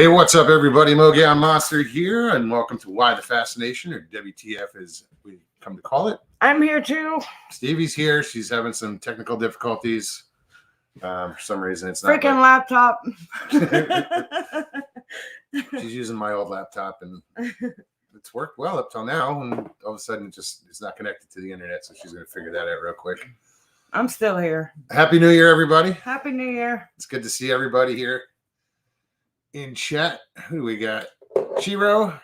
Hey, what's up, everybody? Mogown Monster here, and welcome to Why the Fascination, or WTF as we come to call it. I'm here too. Stevie's here. She's having some technical difficulties. For some reason, it's not. Freaking laptop. She's using my old laptop, and it's worked well up till now. And all of a sudden, it's not connected to the internet, so she's going to figure that out real quick. I'm still here. Happy New Year, everybody! Happy New Year. It's good to see everybody here in chat. Who do we got? Chiro,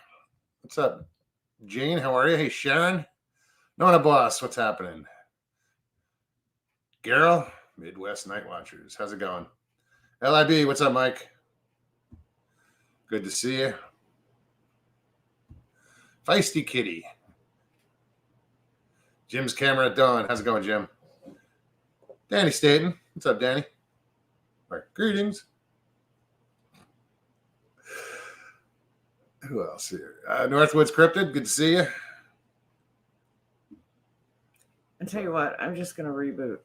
what's up? Jane, how are you? Hey, Sharon. Nona Boss, what's happening? Garrel, Midwest Night Watchers, how's it going? LIB, what's up, Mike? Good to see you. Feisty Kitty. Jim's camera at dawn. How's it going, Jim? Danny Staten, what's up, Danny? All right, greetings. Who else here? Northwoods Cryptid, good to see you. I tell you what, I'm just gonna reboot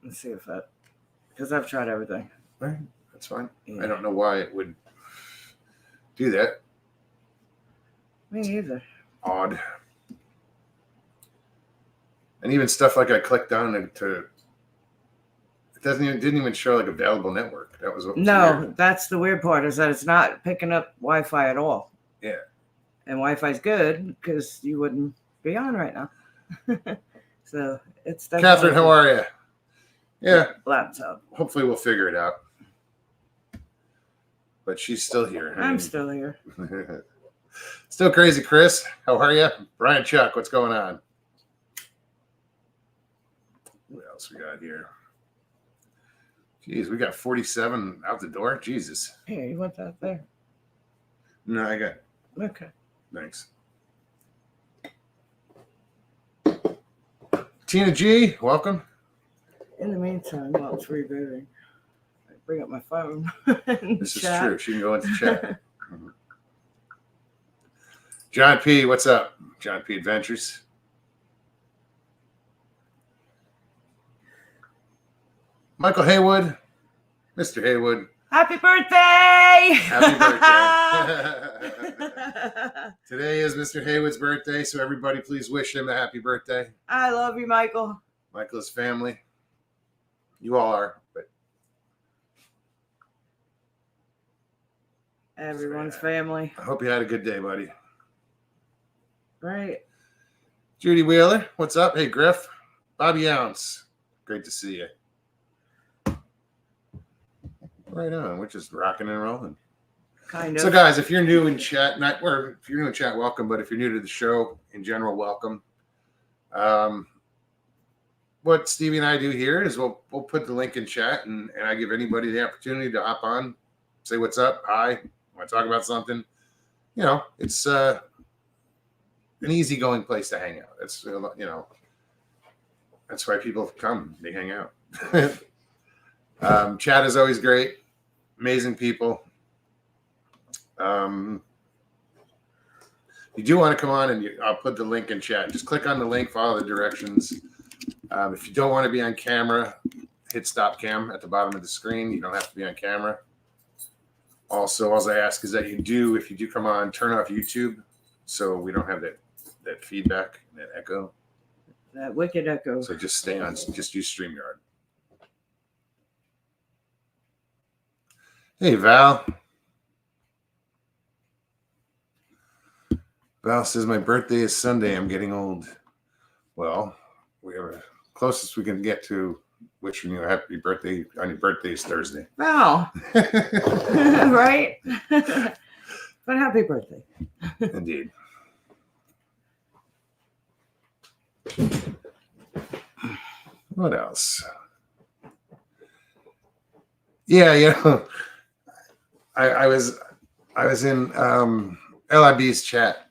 and see if that, because I've tried everything. All right, that's fine. Yeah. I don't know why it would do that. Me either. Odd. And even stuff like I clicked on it to. It didn't even show like available network. That was what was No, weird. that's the weird part, is that it's not picking up Wi-Fi at all. Yeah. And Wi-Fi's good because you wouldn't be on right now. So it's Catherine, how are you? Yeah. Laptop. Hopefully we'll figure it out. But she's still here. I'm still here. Still crazy, Chris. How are you? Brian Chuck, what's going on? What else we got here? Jeez, we got 47 out the door. Jesus. Here, you want that there? No, I got. Okay. Thanks. Tina G, welcome. In the meantime, while it's rebooting, I bring up my phone. This is true. She can go into chat. John P, what's up? John P Adventures. Michael Haywood, Mr. Haywood. Happy birthday! Happy birthday. Today is Mr. Haywood's birthday, so everybody please wish him a happy birthday. I love you, Michael. Michael's family. You all are, but Everyone's family. I hope you had a good day, buddy. Right. Judy Wheeler, what's up? Hey, Griff. Bobby Ounce, great to see you. Right on. We're just rocking and rolling. Kind of. So, guys, if you're new in chat, if you're new in chat, welcome. But if you're new to the show in general, welcome. What Stevie and I do here is we'll put the link in chat, and I give anybody the opportunity to hop on, say what's up, hi, want to talk about something. You know, it's an easygoing place to hang out. It's that's why people come. They hang out. Chat is always great. Amazing people. You do want to come on, and I'll put the link in chat. Just click on the link, follow the directions. If you don't want to be on camera, hit stop cam at the bottom of the screen. You don't have to be on camera. Also, all I ask is that if you do come on, turn off YouTube so we don't have that feedback, that echo. That wicked echo. So just just use StreamYard. Hey, Val. Val says, my birthday is Sunday. I'm getting old. Well, we have closest we can get to wishing you a happy birthday on your birthday is Thursday. Wow. Right? But happy birthday. Indeed. What else? Yeah, I was in LIB's chat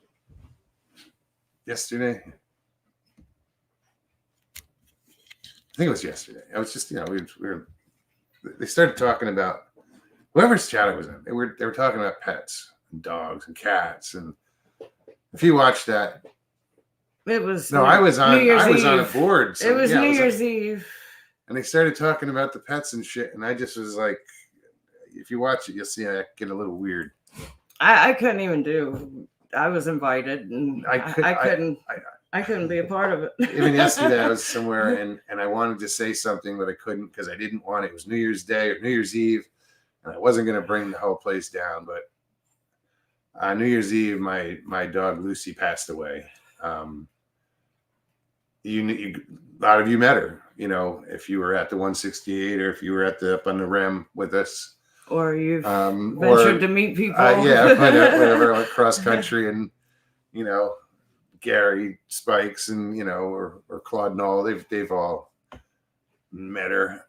yesterday. I think it was yesterday. I was just, they started talking about whoever's chat I was in. They were talking about pets and dogs and cats, and if you watched that, it was I was on a board. So, it was New Year's Eve. And they started talking about the pets and shit, and I just was like, if you watch it, you'll see I get a little weird. I couldn't even do. I was invited, and I couldn't be a part of it. Even yesterday, I was somewhere and I wanted to say something, but I couldn't because I didn't want it. It was New Year's Day or New Year's Eve, and I wasn't going to bring the whole place down. But New Year's Eve, my dog Lucy passed away. A lot of you met her. If you were at the 168 or if you were up on the Rim with us. Or you've ventured to meet people. Whatever, like cross country and, Gary Spikes and, or Claude Knoll, they've all met her.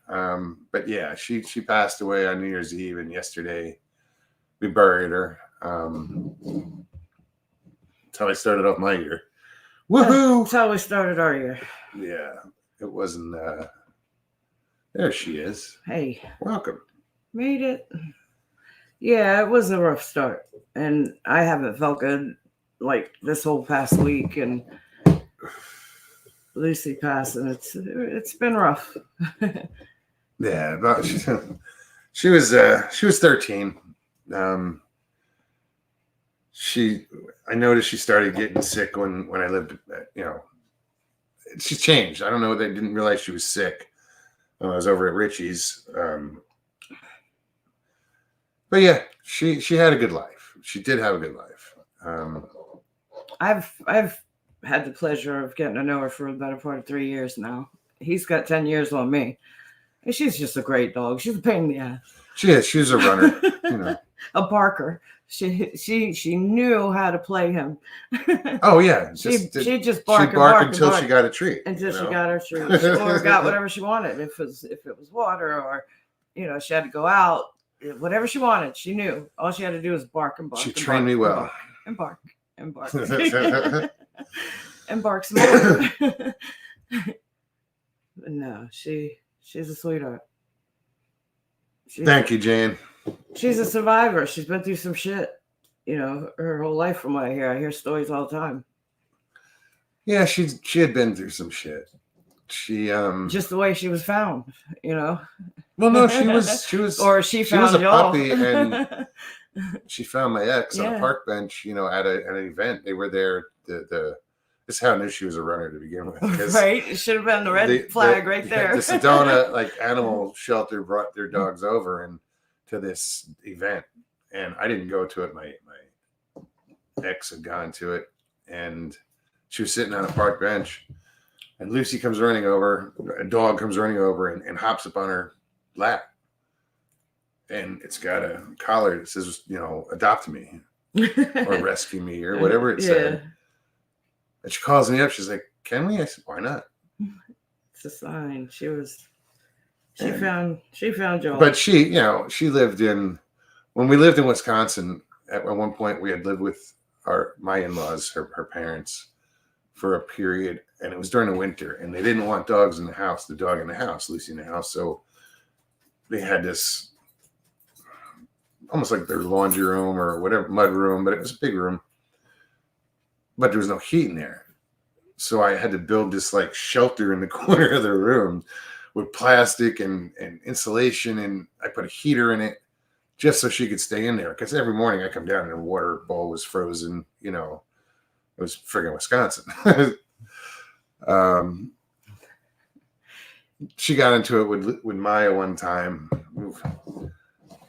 But yeah, she passed away on New Year's Eve, and yesterday we buried her. That's how I started off my year. Woohoo! That's how we started our year. Yeah, it wasn't, there she is. Hey. Welcome. Made it. Yeah, it was a rough start, and I haven't felt good like this whole past week, and Lucy passed, and it's been rough. Yeah, but she was 13. I noticed she started getting sick when I lived. She changed. I don't know. They didn't realize she was sick when I was over at Richie's. But yeah, she had a good life. She did have a good life. I've had the pleasure of getting to know her for the better part of 3 years now. He's got 10 years on me. And she's just a great dog. She's a pain in the ass. She is. She's a runner. A barker. She knew how to play him. Oh yeah. She'd just bark until she got a treat. Until she got her treat. Or got whatever she wanted. If it was water or she had to go out. Whatever she wanted, she knew. All she had to do was bark and bark. She trained me well. And bark and bark. And bark some more. No, she's a sweetheart. Thank you, Jane. She's a survivor. She's been through some shit, her whole life from what I hear. I hear stories all the time. Yeah, she had been through some shit. She just the way she was found, Well, no, she was or she was a y'all. puppy, and she found my ex on a park bench, at an event. They were there. This is how I knew she was a runner to begin with. Right, it should have been the red flag right there. The Sedona animal shelter brought their dogs over and to this event, and I didn't go to it. My ex had gone to it, and she was sitting on a park bench, and Lucy comes running over. A dog comes running over and hops up on her lap, and it's got a collar that says, adopt me or rescue me or whatever it said. And she calls me up. She's like, can we? I said, why not? It's a sign. She found Joel. But she lived when we lived in Wisconsin, at one point we had lived with my in-laws, her parents, for a period, and it was during the winter, and they didn't want dogs in the house, the dog in the house, Lucy in the house. So they had this almost like their laundry room or whatever, mud room, but it was a big room. But there was no heat in there. So I had to build this shelter in the corner of the room with plastic and insulation. And I put a heater in it just so she could stay in there. Because every morning I come down and the water bowl was frozen. It was friggin' Wisconsin. She got into it with Maya one time.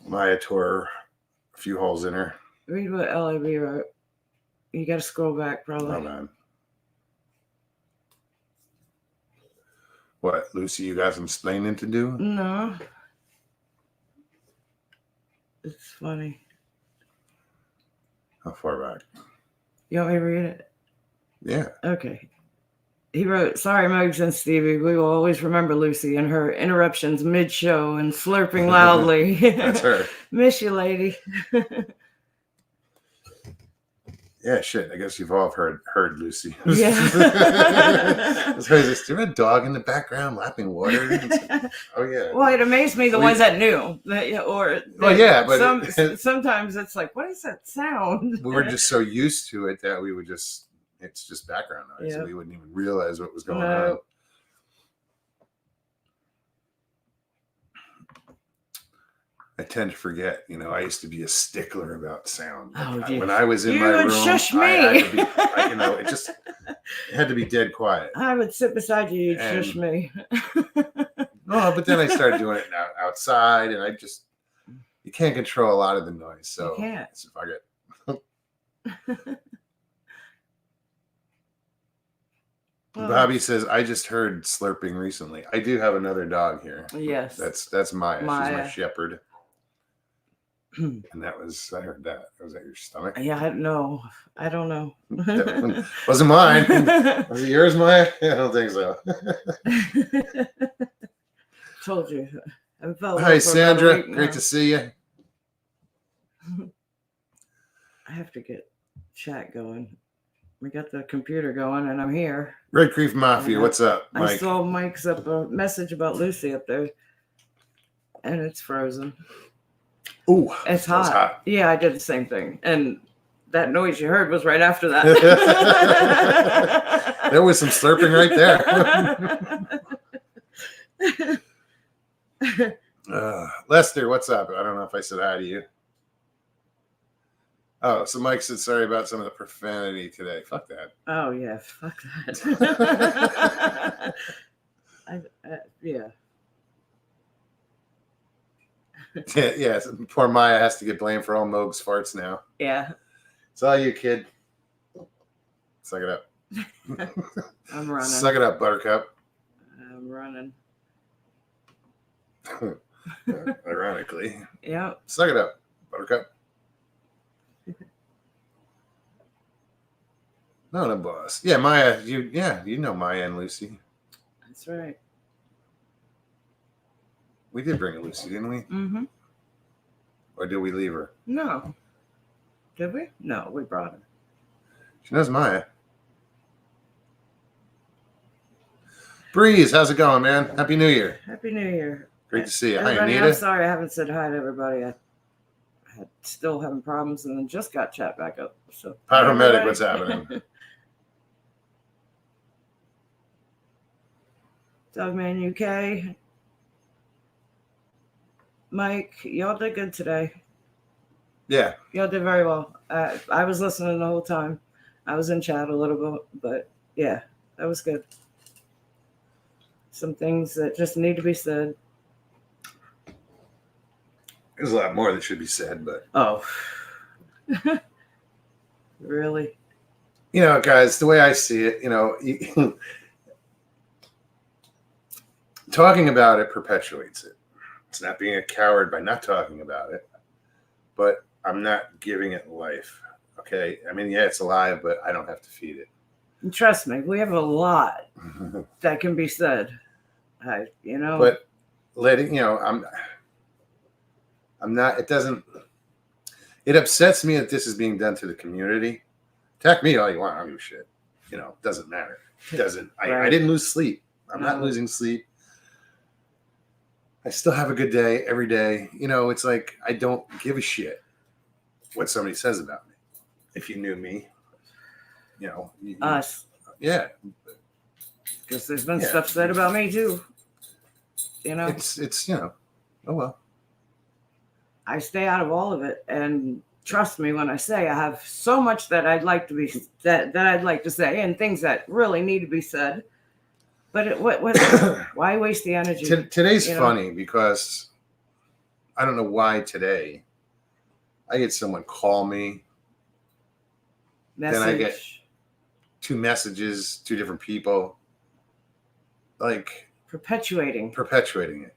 Maya tore a few holes in her. Read what LAB wrote. You got to scroll back, probably. Oh, man. What, Lucy, you got some explaining to do? No. It's funny. How far back? You want me to read it? Yeah. Okay. He wrote, sorry, Megs and Stevie, we will always remember Lucy and her interruptions mid-show and slurping loudly. That's her. Miss you, lady. Yeah, shit. I guess you've all heard Lucy. Yeah. So is there a dog in the background lapping water? Oh yeah. Well, it amazed me the ones that knew but sometimes it's like, what is that sound? We were just so used to it that we would it's just background noise, and we wouldn't even realize what was going on. I tend to forget. I used to be a stickler about sound. Oh, when I was in you my would room, shush I had me. to be, it had to be dead quiet. I would sit beside you. You'd And- shush me. No, but then I started doing it now outside, and you can't control a lot of the noise. So You can't. fuck it. Well, Bobby says, I just heard slurping recently. I do have another dog here. yes. That's Maya. She's my Maya. shepherd. And I heard that. Was that your stomach? Yeah, I don't know. That wasn't mine. Was it yours, Maya? I don't think so. Told you. I felt Hi, well for about a Sandra. week Great now. to see you. I have to get chat going. We got the computer going, and I'm here. Red Creek Mafia, Yeah. what's up, Mike? I saw Mike's up a message about Lucy up there, and it's frozen. Ooh, It's that was hot. Yeah, I did the same thing, and that noise you heard was right after that. There was some slurping right there. Lester, what's up? I don't know if I said hi to you. Oh, so Mike said sorry about some of the profanity today. Fuck that. Oh yeah, fuck that. Yeah. Yeah, poor Maya has to get blamed for all Moog's farts now. Yeah. It's all you, kid. Suck it up. I'm running. Suck it up, Buttercup. I'm running. Ironically. Yeah. Suck it up, Buttercup. No, boss. Yeah, Maya. You know Maya and Lucy. That's right. We did bring Lucy, didn't we? Mm-hmm. Or did we leave her? No. Did we? No, we brought her. She knows Maya. Breeze, how's it going, man? Happy New Year. Happy New Year. Great to see you. Hi, Everybody, Anita. I'm sorry I haven't said hi to everybody. I had still having problems and then just got chat back up. So Paramedic, what's happening? Dogman UK. Mike, y'all did good today. Yeah. Y'all did very well. I was listening the whole time. I was in chat a little bit, but yeah, that was good. Some things that just need to be said. There's a lot more that should be said, but Oh. Really? Guys, the way I see it, talking about it perpetuates it. It's not being a coward by not talking about it, but I'm not giving it life. Okay. I mean, yeah, it's alive, but I don't have to feed it. And trust me, we have a lot that can be said. But letting, I'm not, it upsets me that this is being done to the community. Attack me all you want. I don't give a shit. It doesn't matter. It doesn't. Right. I didn't lose sleep. I'm No. not losing sleep. I still have a good day every day. It's like, I don't give a shit what somebody says about me. If you knew me, Us. Yeah. Because there's been stuff said about me too. It's oh well. I stay out of all of it, and trust me when I say I have so much that I'd like to be that I'd like to say, and things that really need to be said. But why waste the energy? Today's funny because I don't know why today I get someone call me. Message. Then I get 2 messages, 2 different people, like perpetuating it.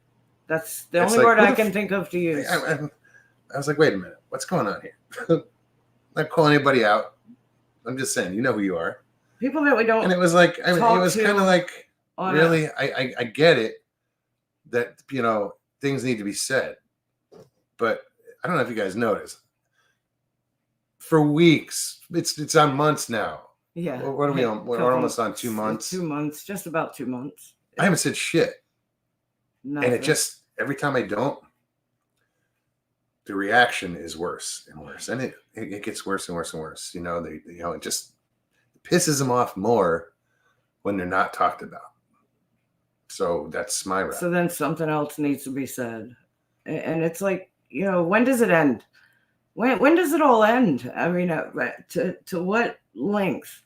That's the It's only like, word I can think of to use. I was like, wait a minute, what's going on here? I'm not calling anybody out. I'm just saying, you know who you are. People that we don't. And it was like, it was kind of like, really, I get it that things need to be said, but I don't know if you guys noticed. For weeks, it's on months now. Yeah. What are we on? We're almost on 2 months. 2 months, just about 2 months. I haven't said shit. Nothing. And it just, every time I don't, the reaction is worse and worse. And it gets worse and worse and worse. It just pisses them off more when they're not talked about. So that's my route. So then something else needs to be said. And it's like, when does it end? When does it all end? I mean, to what length?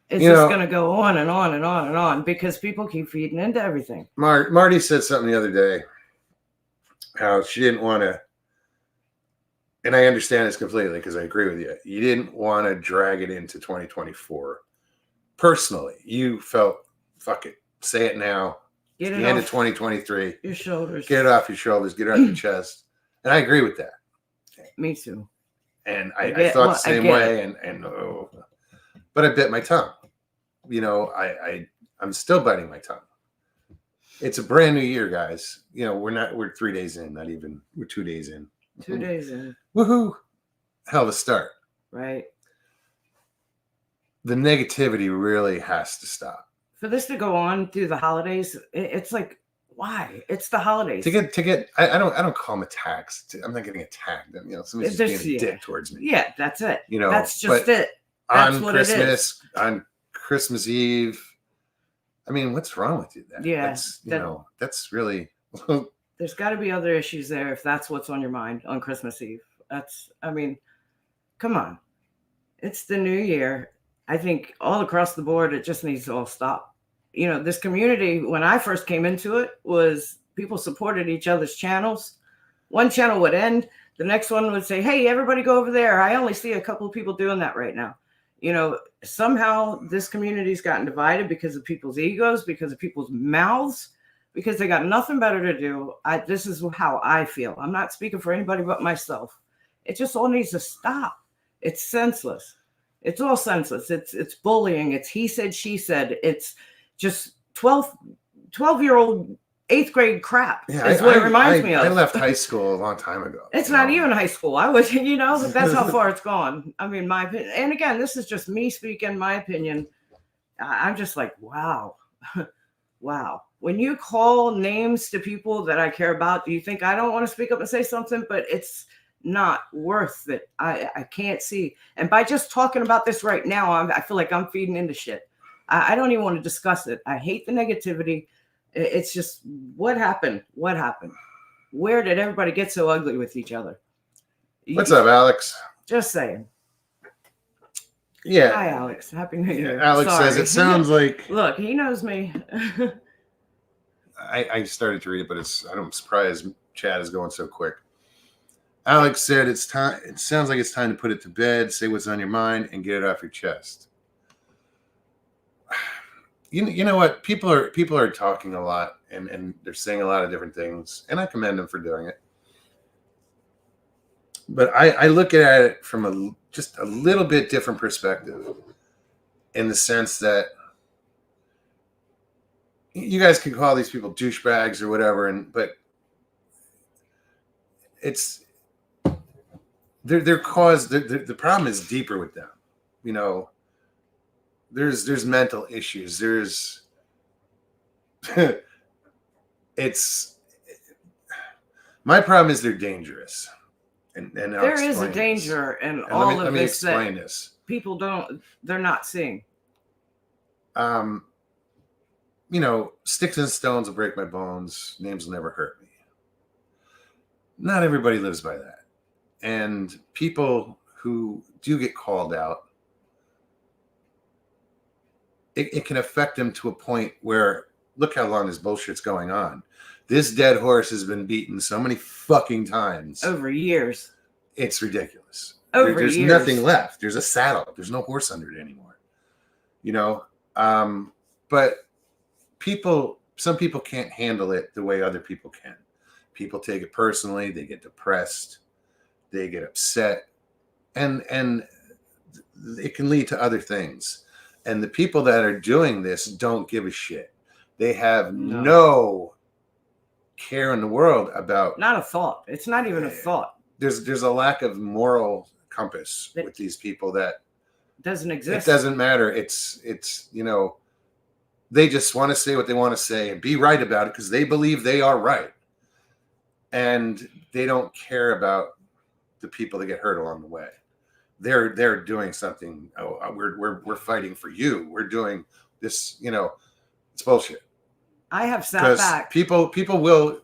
It's just going to go on and on and on and on because people keep feeding into everything. Marty said something the other day, how she didn't want to, and I understand this completely because I agree with you. You didn't want to drag it into 2024. Personally, you felt, fuck it, say it now. It's the end of 2023. Your shoulders. Get it off your shoulders. Get it off your chest. And I agree with that. Me too. And I thought the same way. And but I bit my tongue. I'm still biting my tongue. It's a brand new year, guys. We're 3 days in, not even, we're 2 days in. 2 days in. Woohoo. Hell of a start. Right. The negativity really has to stop. For this to go on through the holidays, it's like, why? It's the holidays. To get I don't call them attacks. I'm not getting attacked. Somebody's just being a dick towards me. Yeah, that's it. That's just it. That's on what Christmas, it is. On Christmas Eve. I mean, what's wrong with you? That's really. There's got to be other issues there if that's what's on your mind on Christmas Eve. Come on. It's the new year. I think all across the board, it just needs to all stop. This community, when I first came into it, was people supported each other's channels. One channel would end. The next one would say, hey, everybody go over there. I only see a couple of people doing that right now. Somehow this community's gotten divided because of people's egos, because of people's mouths, because they got nothing better to do. This is how I feel. I'm not speaking for anybody but myself. It just all needs to stop. It's senseless. It's all senseless. It's bullying. It's he said, she said. It's just 12-year-old 8th grade crap is what it reminds me of. I left high school a long time ago. It's not even high school. I was, that's how far it's gone. I mean, my opinion. And again, this is just me speaking my opinion. I'm just like, wow. Wow. When you call names to people that I care about, do you think I don't want to speak up and say something? But it's not worth it. I can't see. And by just talking about this right now, I feel like I'm feeding into shit. I don't even want to discuss it. I hate the negativity. It's just, what happened? What happened? Where did everybody get so ugly with each other? What's up, Alex? Just saying. Yeah. Hi, Alex. Happy New Year. Alex says it sounds like. Look, he knows me. I started to read it, but I'm surprised chat is going so quick. Alex said it's time. It sounds like it's time to put it to bed, say what's on your mind, and get it off your chest. You know what? People are talking a lot and they're saying a lot of different things, and I commend them for doing it. But I look at it from just a little bit different perspective, in the sense that you guys can call these people douchebags or whatever, but it's the problem is deeper with them. There's mental issues. There's my problem is they're dangerous. And there is a danger in all of this. Let me explain this. People they're not seeing. Sticks and stones will break my bones. Names will never hurt me. Not everybody lives by that. And people who do get called out, it can affect them to a point where, look how long this bullshit's going on. This dead horse has been beaten so many fucking times. Over years. It's ridiculous. There's years. Nothing left. There's a saddle. There's no horse under it anymore. But some people can't handle it the way other people can. People take it personally. They get depressed. They get upset. And it can lead to other things. And the people that are doing this don't give a shit. They have no care in the world about. Not a thought. It's not even a thought. There's a lack of moral compass with these people that doesn't exist. It doesn't matter. It's they just want to say what they want to say and be right about it because they believe they are right. And they don't care about the people that get hurt along the way. They're doing something. Oh, we're fighting for you. We're doing this. It's bullshit. I have sat back. People will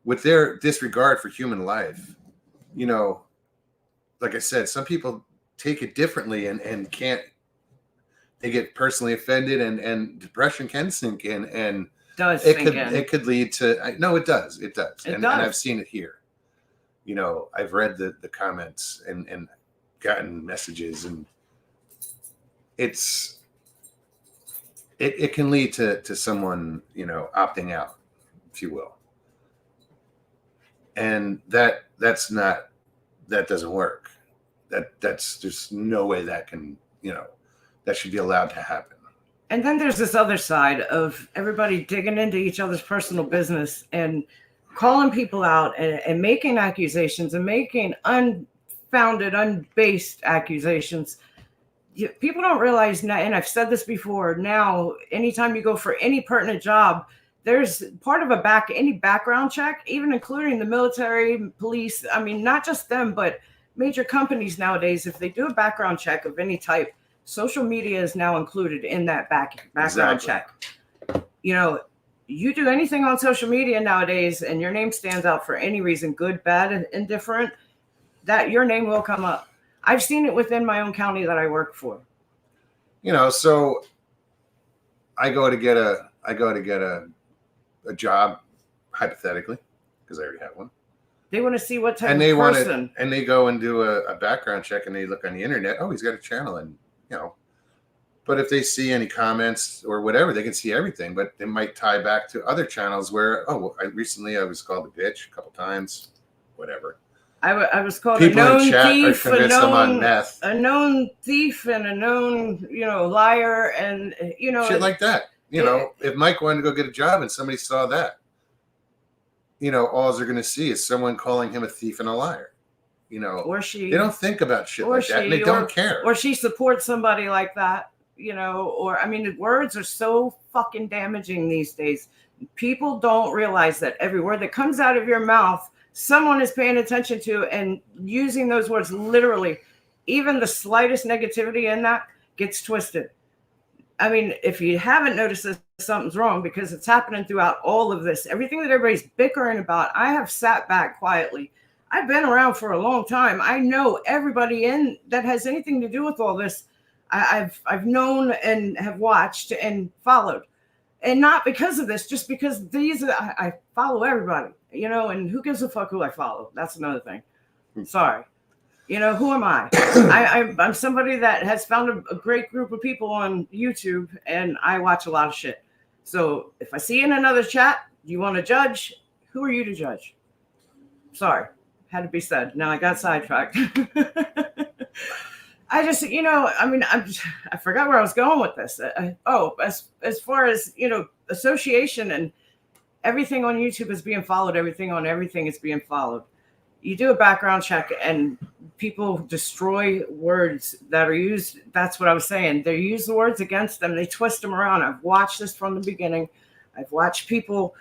with their disregard for human life, you know, like I said, some people take it differently and can't, they get personally offended and depression can sink in and it could lead to, no, it does. And I've seen it here. You know, I've read the comments and gotten messages, and it can lead to someone, you know, opting out, if you will. And that doesn't work. That's there's no way that can, you know, that should be allowed to happen. And then there's this other side of everybody digging into each other's personal business and calling people out and making accusations and making unfounded, unbased accusations. People don't realize now, and I've said this before, now anytime you go for any pertinent job, there's part of any background check, even including the military, police. I mean, not just them, but major companies nowadays, if they do a background check of any type, social media is now included in that background check. You know, you do anything on social media nowadays and your name stands out for any reason, good, bad, indifferent, that your name will come up. I've seen it within my own county that I work for. You know, so I go to get a job, hypothetically, because I already have one. They want to see what type of person. And they go and do a background check, and they look on the internet. Oh, he's got a channel, and you know. But if they see any comments or whatever, they can see everything. But it might tie back to other channels where, oh, well, I was called a bitch a couple times, whatever. I was called people a known in chat thief, are convinced I'm on meth. A known thief and a known, you know, liar, and you know, shit like that. You know, if Mike wanted to go get a job and somebody saw that, you know, all they're going to see is someone calling him a thief and a liar. You know, or she. They don't think about shit like that, and they don't care. Or she supports somebody like that. You know, or I mean, the words are so fucking damaging these days. People don't realize that every word that comes out of your mouth, someone is paying attention to and using those words literally. Even the slightest negativity in that gets twisted. I mean, if you haven't noticed this, something's wrong, because it's happening throughout all of this. Everything that everybody's bickering about, I have sat back quietly. I've been around for a long time. I know everybody in that has anything to do with all this. I've known and have watched and followed, and not because of this, just because I follow everybody, you know, and who gives a fuck who I follow? That's another thing. Sorry. You know, who am I? I'm somebody that has found a great group of people on YouTube, and I watch a lot of shit. So if I see in another chat, you want to judge, who are you to judge? Sorry. Had to be said. Now I got sidetracked. I just, you know, I mean, I forgot where I was going with this. As far as, you know, association and everything on YouTube is being followed. Everything is being followed. You do a background check and people destroy words that are used. That's what I was saying. They use the words against them. They twist them around. I've watched this from the beginning. I've watched people,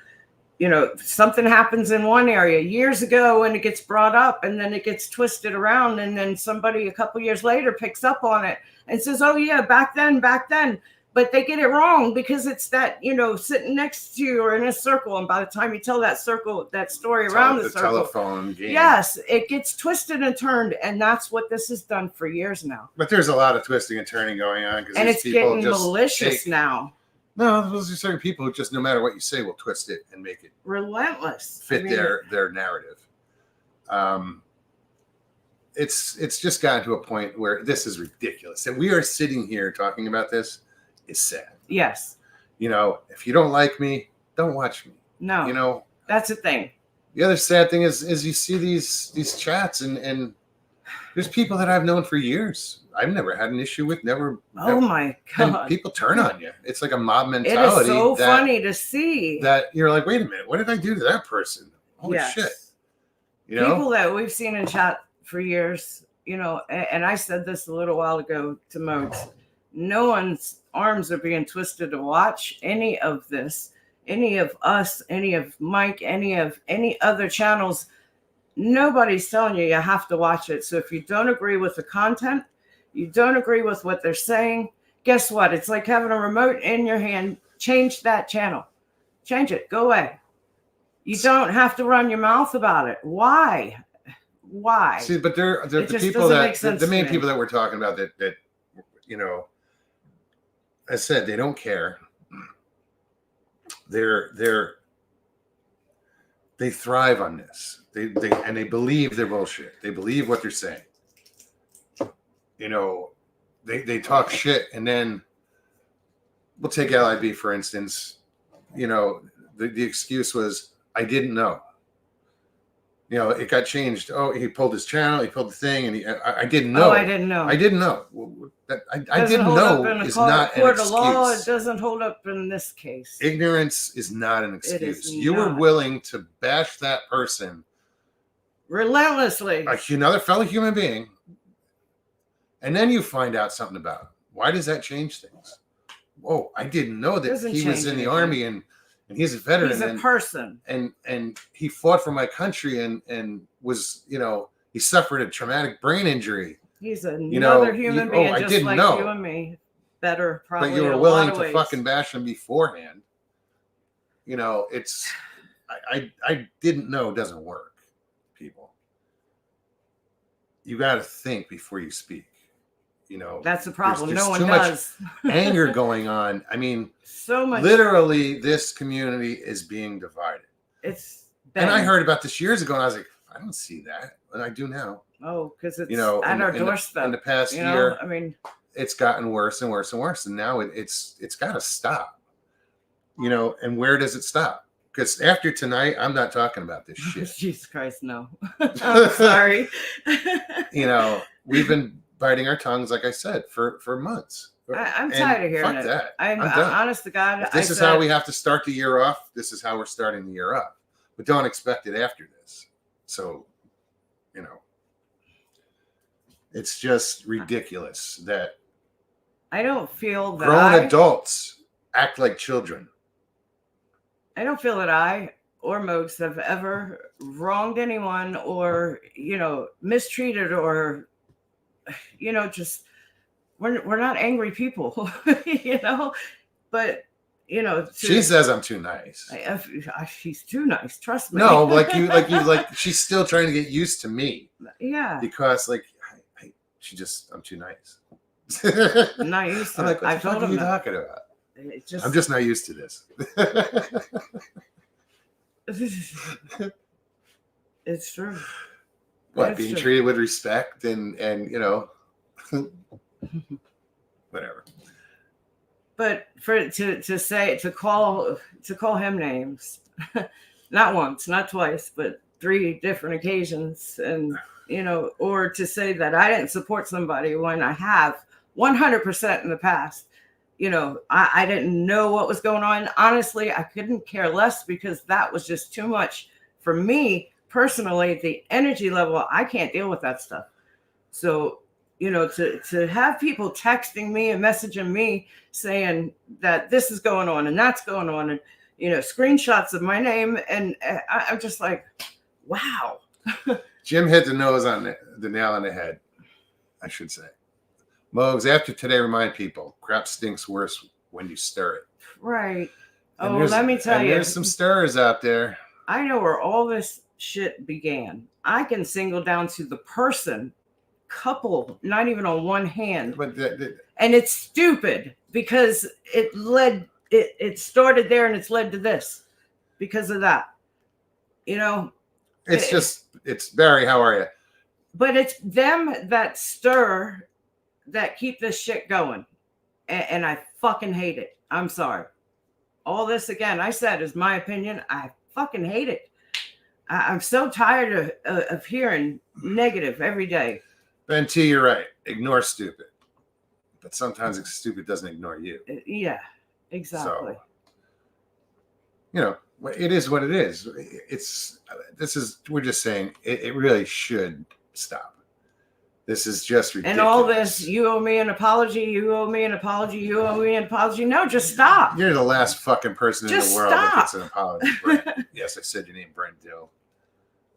you know, something happens in one area years ago and it gets brought up and then it gets twisted around. And then somebody a couple years later picks up on it and says, oh yeah, back then. But they get it wrong because it's that, you know, sitting next to you or in a circle. And by the time you tell that story around the circle, telephone game. Yes, it gets twisted and turned. And that's what this has done for years now. But there's a lot of twisting and turning going on. And it's getting malicious now. No, those are certain people who just, no matter what you say, will twist it and make it relentless, fit their narrative. It's just gotten to a point where this is ridiculous. And we are sitting here talking about this. Is sad. Yes. You know, if you don't like me, don't watch me. No. You know, that's the thing. The other sad thing is you see these chats and there's people that I've known for years. I've never had an issue with, never. My God. And people turn on you. It's like a mob mentality. It is so funny to see. That you're like, wait a minute, what did I do to that person? Holy shit. You know? People that we've seen in chat for years, you know, and I said this a little while ago to Modes. No one's arms are being twisted to watch any of this, any of us, any of Mike, any other channels. Nobody's telling you have to watch it. So if you don't agree with the content, you don't agree with what they're saying, guess what? It's like having a remote in your hand. Change that channel. Change it. Go away. You don't have to run your mouth about it. Why? See, but they're the people the main people that we're talking about that you know, I said they don't care. They thrive on this. They believe their bullshit. They believe what they're saying. You know, they talk shit, and then we'll take LIB for instance. You know, the excuse was, I didn't know. You know, it got changed. Oh, he pulled his channel, he pulled the thing, and I didn't know. Oh, I didn't know. I didn't know. I didn't know is not an excuse. Law, it doesn't hold up in this case. Ignorance is not an excuse. You were willing to bash that person relentlessly, another fellow human being, and then you find out something about him. Why does that change things? Oh, I didn't know that he was in the army and he's a veteran. He's a person. And he fought for my country and was, you know, he suffered a traumatic brain injury. He's another human being, I just didn't like know. you and me. Better, probably. But you were willing to fucking bash him beforehand. You know, it's I didn't know doesn't work, people. You got to think before you speak. You know, that's the problem. There's no one too does. Much anger going on. I mean, so much. Literally, this community is being divided. And I heard about this years ago, and I was like, I don't see that, and I do now. Oh, because it's at our doorstep. In the past year, I mean, it's gotten worse and worse and worse, and now it's got to stop. You know, and where does it stop? Because after tonight, I'm not talking about this shit. Jesus Christ, no. I'm sorry. You know, we've been biting our tongues, like I said, for months. I'm tired of hearing it. That. I'm honest to God. If this is how we have to start the year off. This is how we're starting the year off. But don't expect it after this. So, you know, it's just ridiculous that I don't feel that grown adults act like children. I don't feel that I or Mogs have ever wronged anyone or, you know, mistreated or, you know, just we're not angry people, you know, but you know, she says I'm too nice. She's too nice. Trust me. No, like she's still trying to get used to me. Yeah. Because like, I'm too nice. I'm not used to I'm it. like, what the fuck are you talking about? I'm just not used to this. It's true. What, being treated with respect and you know, whatever. But to call him names, not once, not twice, but 3 different occasions, and you know, or to say that I didn't support somebody when I have 100% in the past. You know, I didn't know what was going on. Honestly, I couldn't care less because that was just too much for me personally. The energy level, I can't deal with that stuff. So, you know, to have people texting me and messaging me saying that this is going on and that's going on, and you know, screenshots of my name, and I'm just like, wow. Jim hit the nose on the nail on the head, I should say. Mogs, after today, remind people, crap stinks worse when you stir it. Right. Oh, let me tell you. There's some stirrers out there. I know where all this shit began. I can single down to the person, couple, not even on one hand. But and it's stupid because it started there and it's led to this because of that. You know? It's Barry, how are you? But it's them that stir that keep this shit going. And I fucking hate it. I'm sorry. All this, again, I said is my opinion. I fucking hate it. I'm so tired of hearing negative every day. Ben T, you're right. Ignore stupid. But sometimes stupid doesn't ignore you. Yeah, exactly. So, you know, it is what it is. We're just saying it really should stop. This is just ridiculous. And all this, you owe me an apology, you owe me an apology, you owe me an apology. No, just stop. You're the last fucking person in the world that gets an apology, Brent. Yes, I said your name, Brent Dill.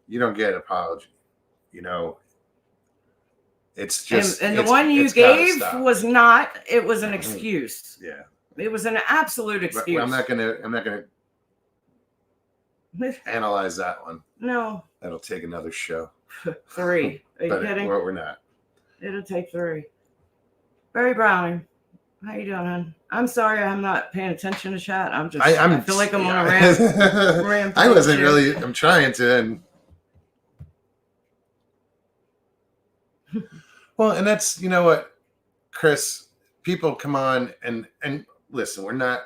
You don't get an apology. You know, it's just... And the one you gave was not, it was an excuse. Yeah. It was an absolute excuse. I'm not gonna analyze that one. No, That'll take another show. 3. Are you But kidding? we're not. It'll take 3. Barry Browning, how you doing, hon? I'm sorry I'm not paying attention to chat. I feel like I'm on a rampage. I wasn't really. I'm trying to. And well, and that's, you know what, Chris, people come on and listen, we're not.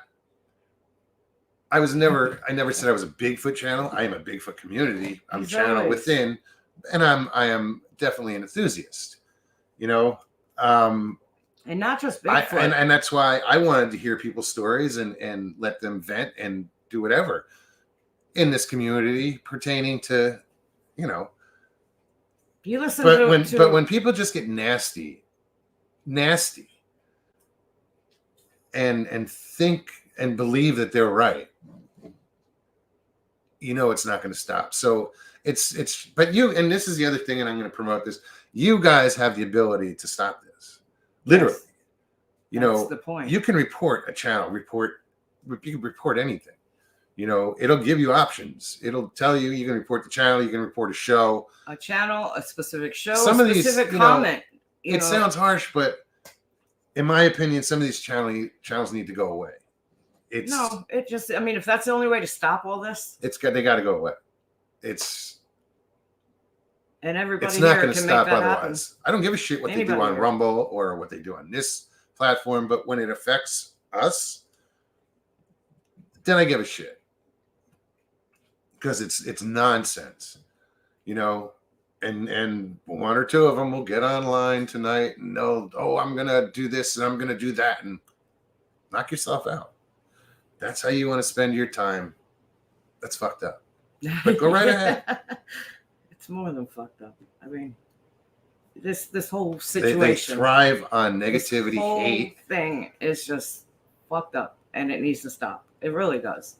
I never said I was a Bigfoot channel. I am a Bigfoot community. I'm a channel within, and I am definitely an enthusiast, you know. And not just Bigfoot. And that's why I wanted to hear people's stories and let them vent and do whatever in this community pertaining to, you know. You listen but when people just get nasty, and think and believe that they're right, you know, it's not going to stop. So but you, and this is the other thing, and I'm going to promote this. You guys have the ability to stop this. Literally, yes. You That's know, the point. You can report a channel, you can report anything. You know, it'll give you options. It'll tell you can report the channel, you can report a show, a specific show, some a specific comment. It sounds harsh, but in my opinion, some of these channels need to go away. If that's the only way to stop all this, they got to go away. And everybody it's not here going to can stop make that otherwise. happen. I don't give a shit what they do on Rumble or what they do on this platform, but when it affects us, then I give a shit, because it's nonsense, you know. And one or two of them will get online tonight and I'm gonna do this and I'm gonna do that, and knock yourself out. That's how you want to spend your time. That's fucked up. But go right ahead. It's more than fucked up. I mean, this whole situation. They thrive on negativity, this whole hate. Thing is just fucked up, and it needs to stop. It really does.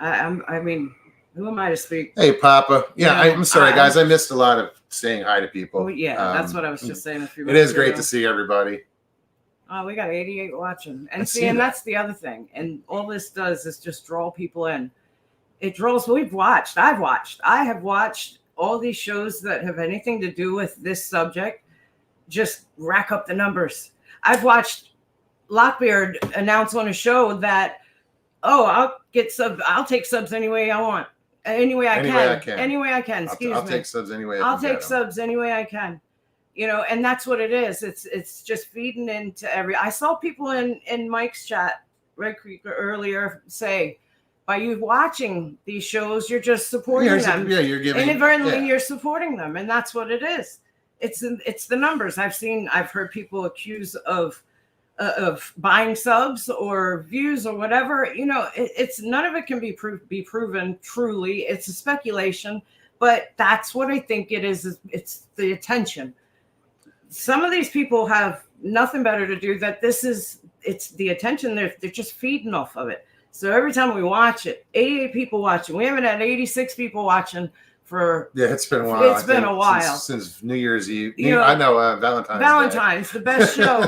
I mean, who am I to speak? Hey, Papa. Yeah, I'm sorry, guys. I missed a lot of saying hi to people. Oh, yeah, that's what I was just saying a few It minutes is great ago. to see everybody. Oh, we got 88 watching. And that's the other thing. And all this does is just draw people in. It draws. I have watched all these shows that have anything to do with this subject just rack up the numbers. I've watched Lockbeard announce on a show that, I'll take subs any way I want. Any way I can. I'll take subs anyway. I'll take subs any way I can. You know, and that's what it is. It's just feeding into I saw people in Mike's chat, Red Creek, earlier say, by you watching these shows, you're just supporting them. Yeah, you're giving. Inadvertently, you're supporting them, and that's what it is. It's the numbers. I've heard people accuse of buying subs or views or whatever. You know, it's none of it can be proven truly. It's a speculation, but that's what I think it is. It's the attention. Some of these people have nothing better to do. It's the attention. They're just feeding off of it. So every time we watch it, 88 people watching. We haven't had 86 people watching for. Yeah, it's been a while. It's been a while since New Year's Eve. Valentine's. Valentine's, the best show.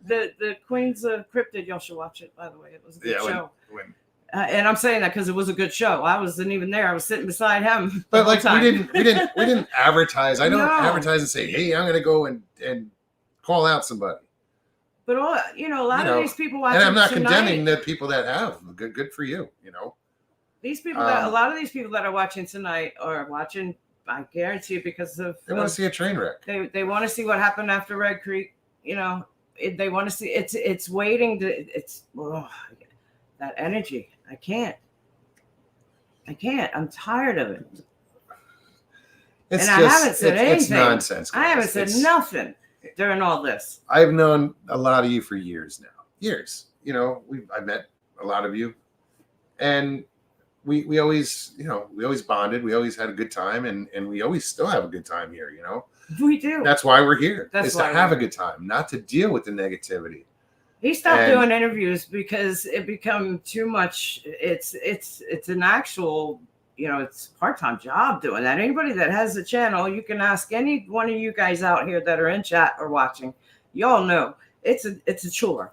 the Queens of Cryptid. Y'all should watch it. By the way, it was a good show. And I'm saying that because it was a good show. I wasn't even there. I was sitting beside him. But like we didn't advertise. I don't advertise and say, hey, I'm going to go and call out somebody. But a lot of these people watching, and I'm not condemning the people that have. Good for you. You know, these people a lot of these people that are watching tonight are watching. I guarantee because of they want to see a train wreck. They want to see what happened after Red Creek. You know, they want to see. It's waiting to. That energy. I can't. I'm tired of it. I haven't said anything. It's nonsense. Guys. I haven't said nothing during all this. I've known a lot of you for years now. Years. You know, I've met a lot of you, and we always, we always bonded. We always had a good time, and we always still have a good time here. You know, we do. That's why we're here. Is to have a good time, not to deal with the negativity. He stopped doing interviews because it became too much. It's an actual, it's a part-time job doing that. Anybody that has a channel, you can ask any one of you guys out here that are in chat or watching. Y'all know it's a chore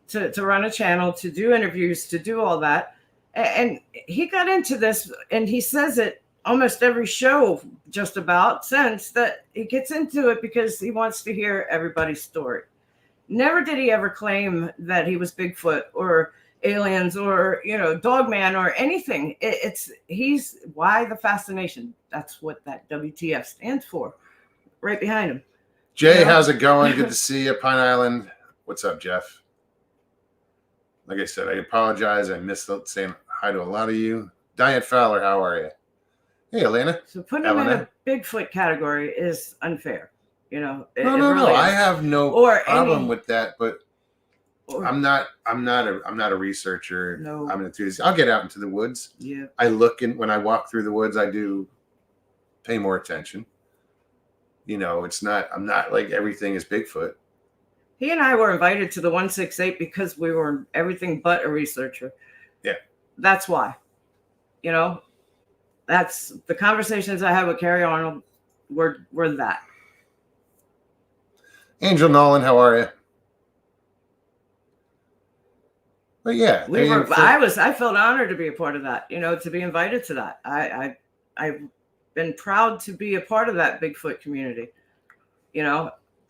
to run a channel, to do interviews, to do all that. And he got into this, and he says it almost every show just about since, that he gets into it because he wants to hear everybody's story. Never did he ever claim that he was Bigfoot or aliens or, Dogman or anything. He's why the fascination. That's what that WTF stands for, right behind him. Jay, how's it going? Good to see you, Pine Island. What's up, Jeff? Like I said, I apologize. I missed saying hi to a lot of you. Diane Fowler, how are you? Hey, Elena. So putting him in a Bigfoot category is unfair. No. I have no problem with that, but I'm not a researcher. No. I'm an enthusiast. I'll get out into the woods. Yeah. I look, and when I walk through the woods, I do pay more attention. It's not. I'm not like everything is Bigfoot. He and I were invited to the 168 because we were everything but a researcher. Yeah. That's why. That's the conversations I had with Carrie Arnold were that. Angel Nolan, how are you? But yeah, I felt honored to be a part of that, to be invited to that. I've been proud to be a part of that Bigfoot community.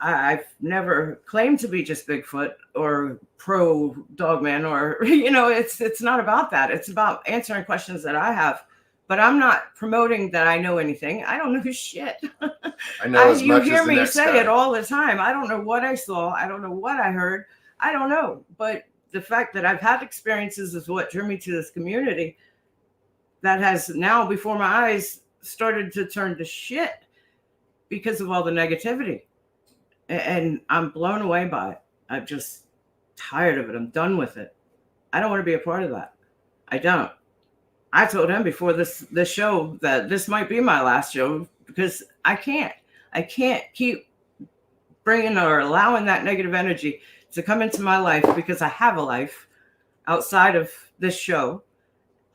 I've never claimed to be just Bigfoot or pro Dogman or, it's not about that. It's about answering questions that I have. But I'm not promoting that I know anything. I don't know shit. I know as much as the next guy. You hear me say it all the time. I don't know what I saw. I don't know what I heard. I don't know. But the fact that I've had experiences is what drew me to this community that has now before my eyes started to turn to shit because of all the negativity. And I'm blown away by it. I'm just tired of it. I'm done with it. I don't want to be a part of that. I don't. I told him before this show that this might be my last show because I can't keep bringing or allowing that negative energy to come into my life because I have a life outside of this show.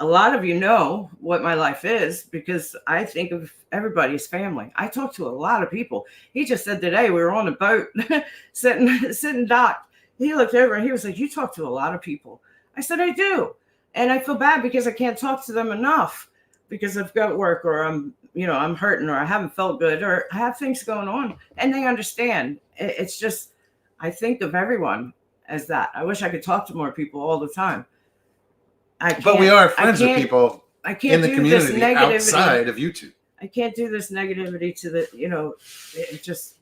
A lot of you know what my life is because I think of everybody as family. I talk to a lot of people. He just said today we were on a boat sitting docked. He looked over and he was like, "You talk to a lot of people." I said, "I do." And I feel bad because I can't talk to them enough because I've got work or I'm hurting or I haven't felt good or I have things going on and they understand. It's just, I think of everyone as that. I wish I could talk to more people all the time. But we are friends with people in the community outside of YouTube. I can't do this negativity to it just,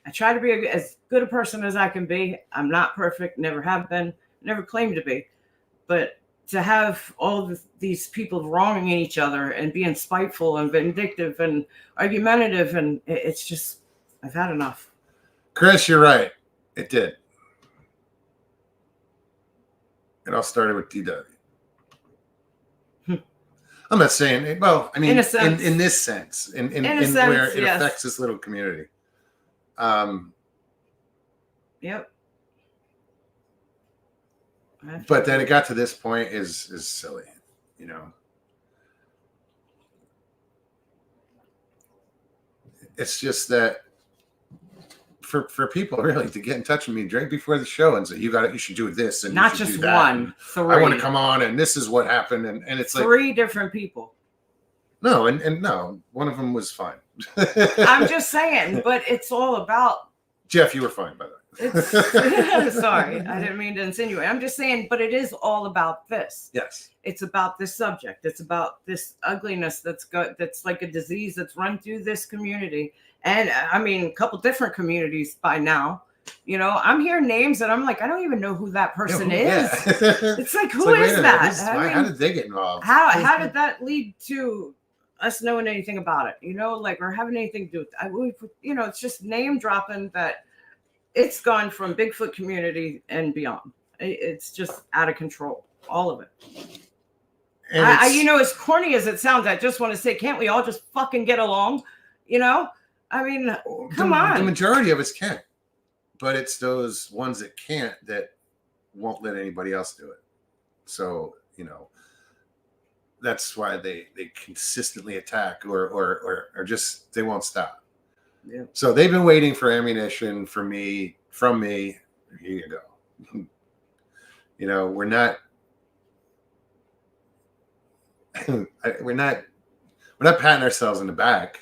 I try to be as good a person as I can be. I'm not perfect, never have been, never claimed to be, but to have all these people wronging each other and being spiteful and vindictive and argumentative, and it's just, I've had enough. Chris, you're right. It did. It all started with DW. I'm not saying, well, I mean, in this sense, in where it affects this little community. Yep. But that it got to this point is silly, It's just that for people really to get in touch with me right before the show and say you should do this and not just one, 3. I want to come on and this is what happened and it's 3 different people. No, and no, one of them was fine. I'm just saying, but it's all about Jeff. You were fine, by the way. Sorry, I didn't mean to insinuate. I'm just saying, but it is all about this. Yes. It's about this subject. It's about this ugliness that's like a disease that's run through this community. And I mean, a couple different communities by now. I'm hearing names and I'm like, I don't even know who that person is. Yeah. It's like, who is that? How did they get involved? How did that lead to us knowing anything about it? Or having anything to do with it? It's just name dropping that. It's gone from Bigfoot community and beyond. It's just out of control, all of it. And as corny as it sounds, I just want to say, can't we all just fucking get along? I mean, come on. The majority of us can, but it's those ones that can't that won't let anybody else do it. So, that's why they consistently attack or just they won't stop. Yeah. So they've been waiting for ammunition from me. Here you go. We're not. we're not patting ourselves in the back.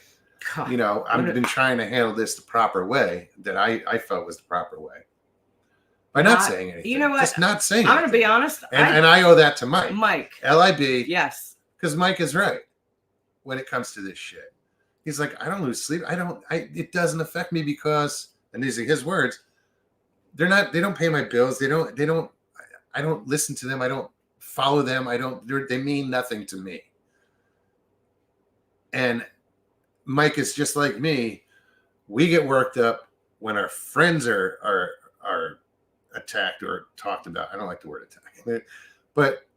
God, You know, I've been trying to handle this the proper way that I felt was the proper way. By not saying anything. You know what? Just not saying I'm going to be honest. And I owe that to Mike. Mike. L-I-B. Yes. Because Mike is right when it comes to this shit. He's like, I don't lose sleep. It doesn't affect me because, and these are his words, they don't pay my bills. I don't listen to them. I don't follow them. They mean nothing to me. And Mike is just like me. We get worked up when our friends are attacked or talked about. I don't like the word attack, but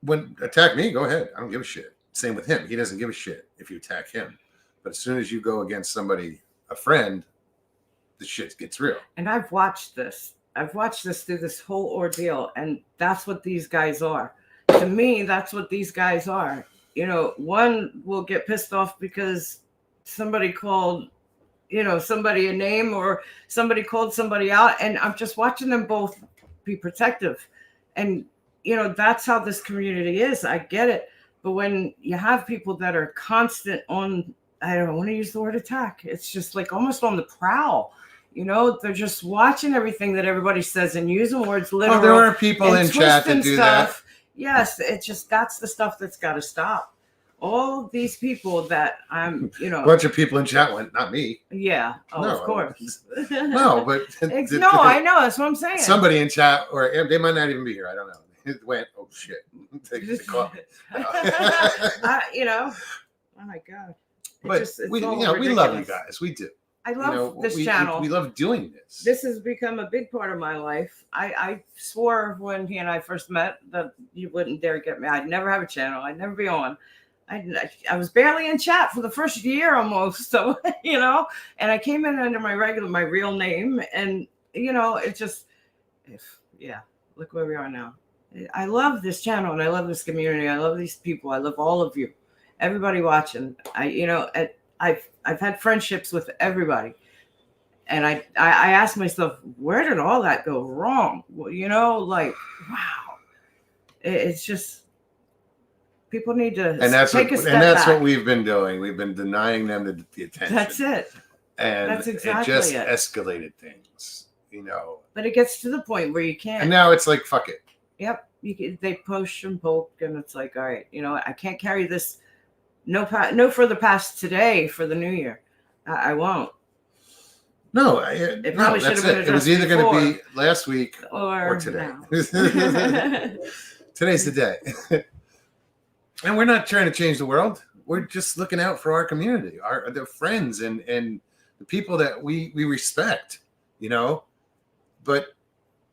when attack me, go ahead. I don't give a shit. Same with him. He doesn't give a shit if you attack him. But as soon as you go against somebody, a friend, the shit gets real. And I've watched this through this whole ordeal, and that's what these guys are. To me, that's what these guys are. You know, one will get pissed off because somebody called, you know, somebody a name, or somebody called somebody out, and I'm just watching them both be protective. And, you know, that's how this community is. I get it. But when you have people that are constant on, I don't want to use the word attack, it's just like almost on the prowl. You know, they're just watching everything that everybody says and using words literal. Oh, there are people in chat that do that. Yes, it's just, that's the stuff that's got to stop. All these people that I'm, you know. A bunch of people in chat went, not me. Yeah. Oh, no, of course. No, but. No, I know. That's what I'm saying. Somebody in chat, or they might not even be here. I don't know. It went, oh, shit. They call me. You know, oh, my God. But we love you guys. We do. I love this channel. We love doing this. This has become a big part of my life. I swore when he and I first met that you wouldn't dare get me. I'd never have a channel. I'd never be on. I was barely in chat for the first year almost. So, you know, and I came in under my real name. And, you know, it just, look where we are now. I love this channel and I love this community. I love these people. I love all of you. Everybody watching. I've had friendships with everybody, and I ask myself, where did all that go wrong? Well, you know, like, wow, it's just people need to take a step back. And that's what we've been doing. We've been denying them the attention. That's it. And that's exactly it. Just escalated things, you know. But it gets to the point where you can't. And now it's like, fuck it. Yep. They push and poke, and it's like, all right, you know, I can't carry this. No further past today for the new year. I won't. No, it probably should have been. It was either going to be last week or today. Today's the day. And we're not trying to change the world. We're just looking out for our community, the friends and the people that we respect, you know. But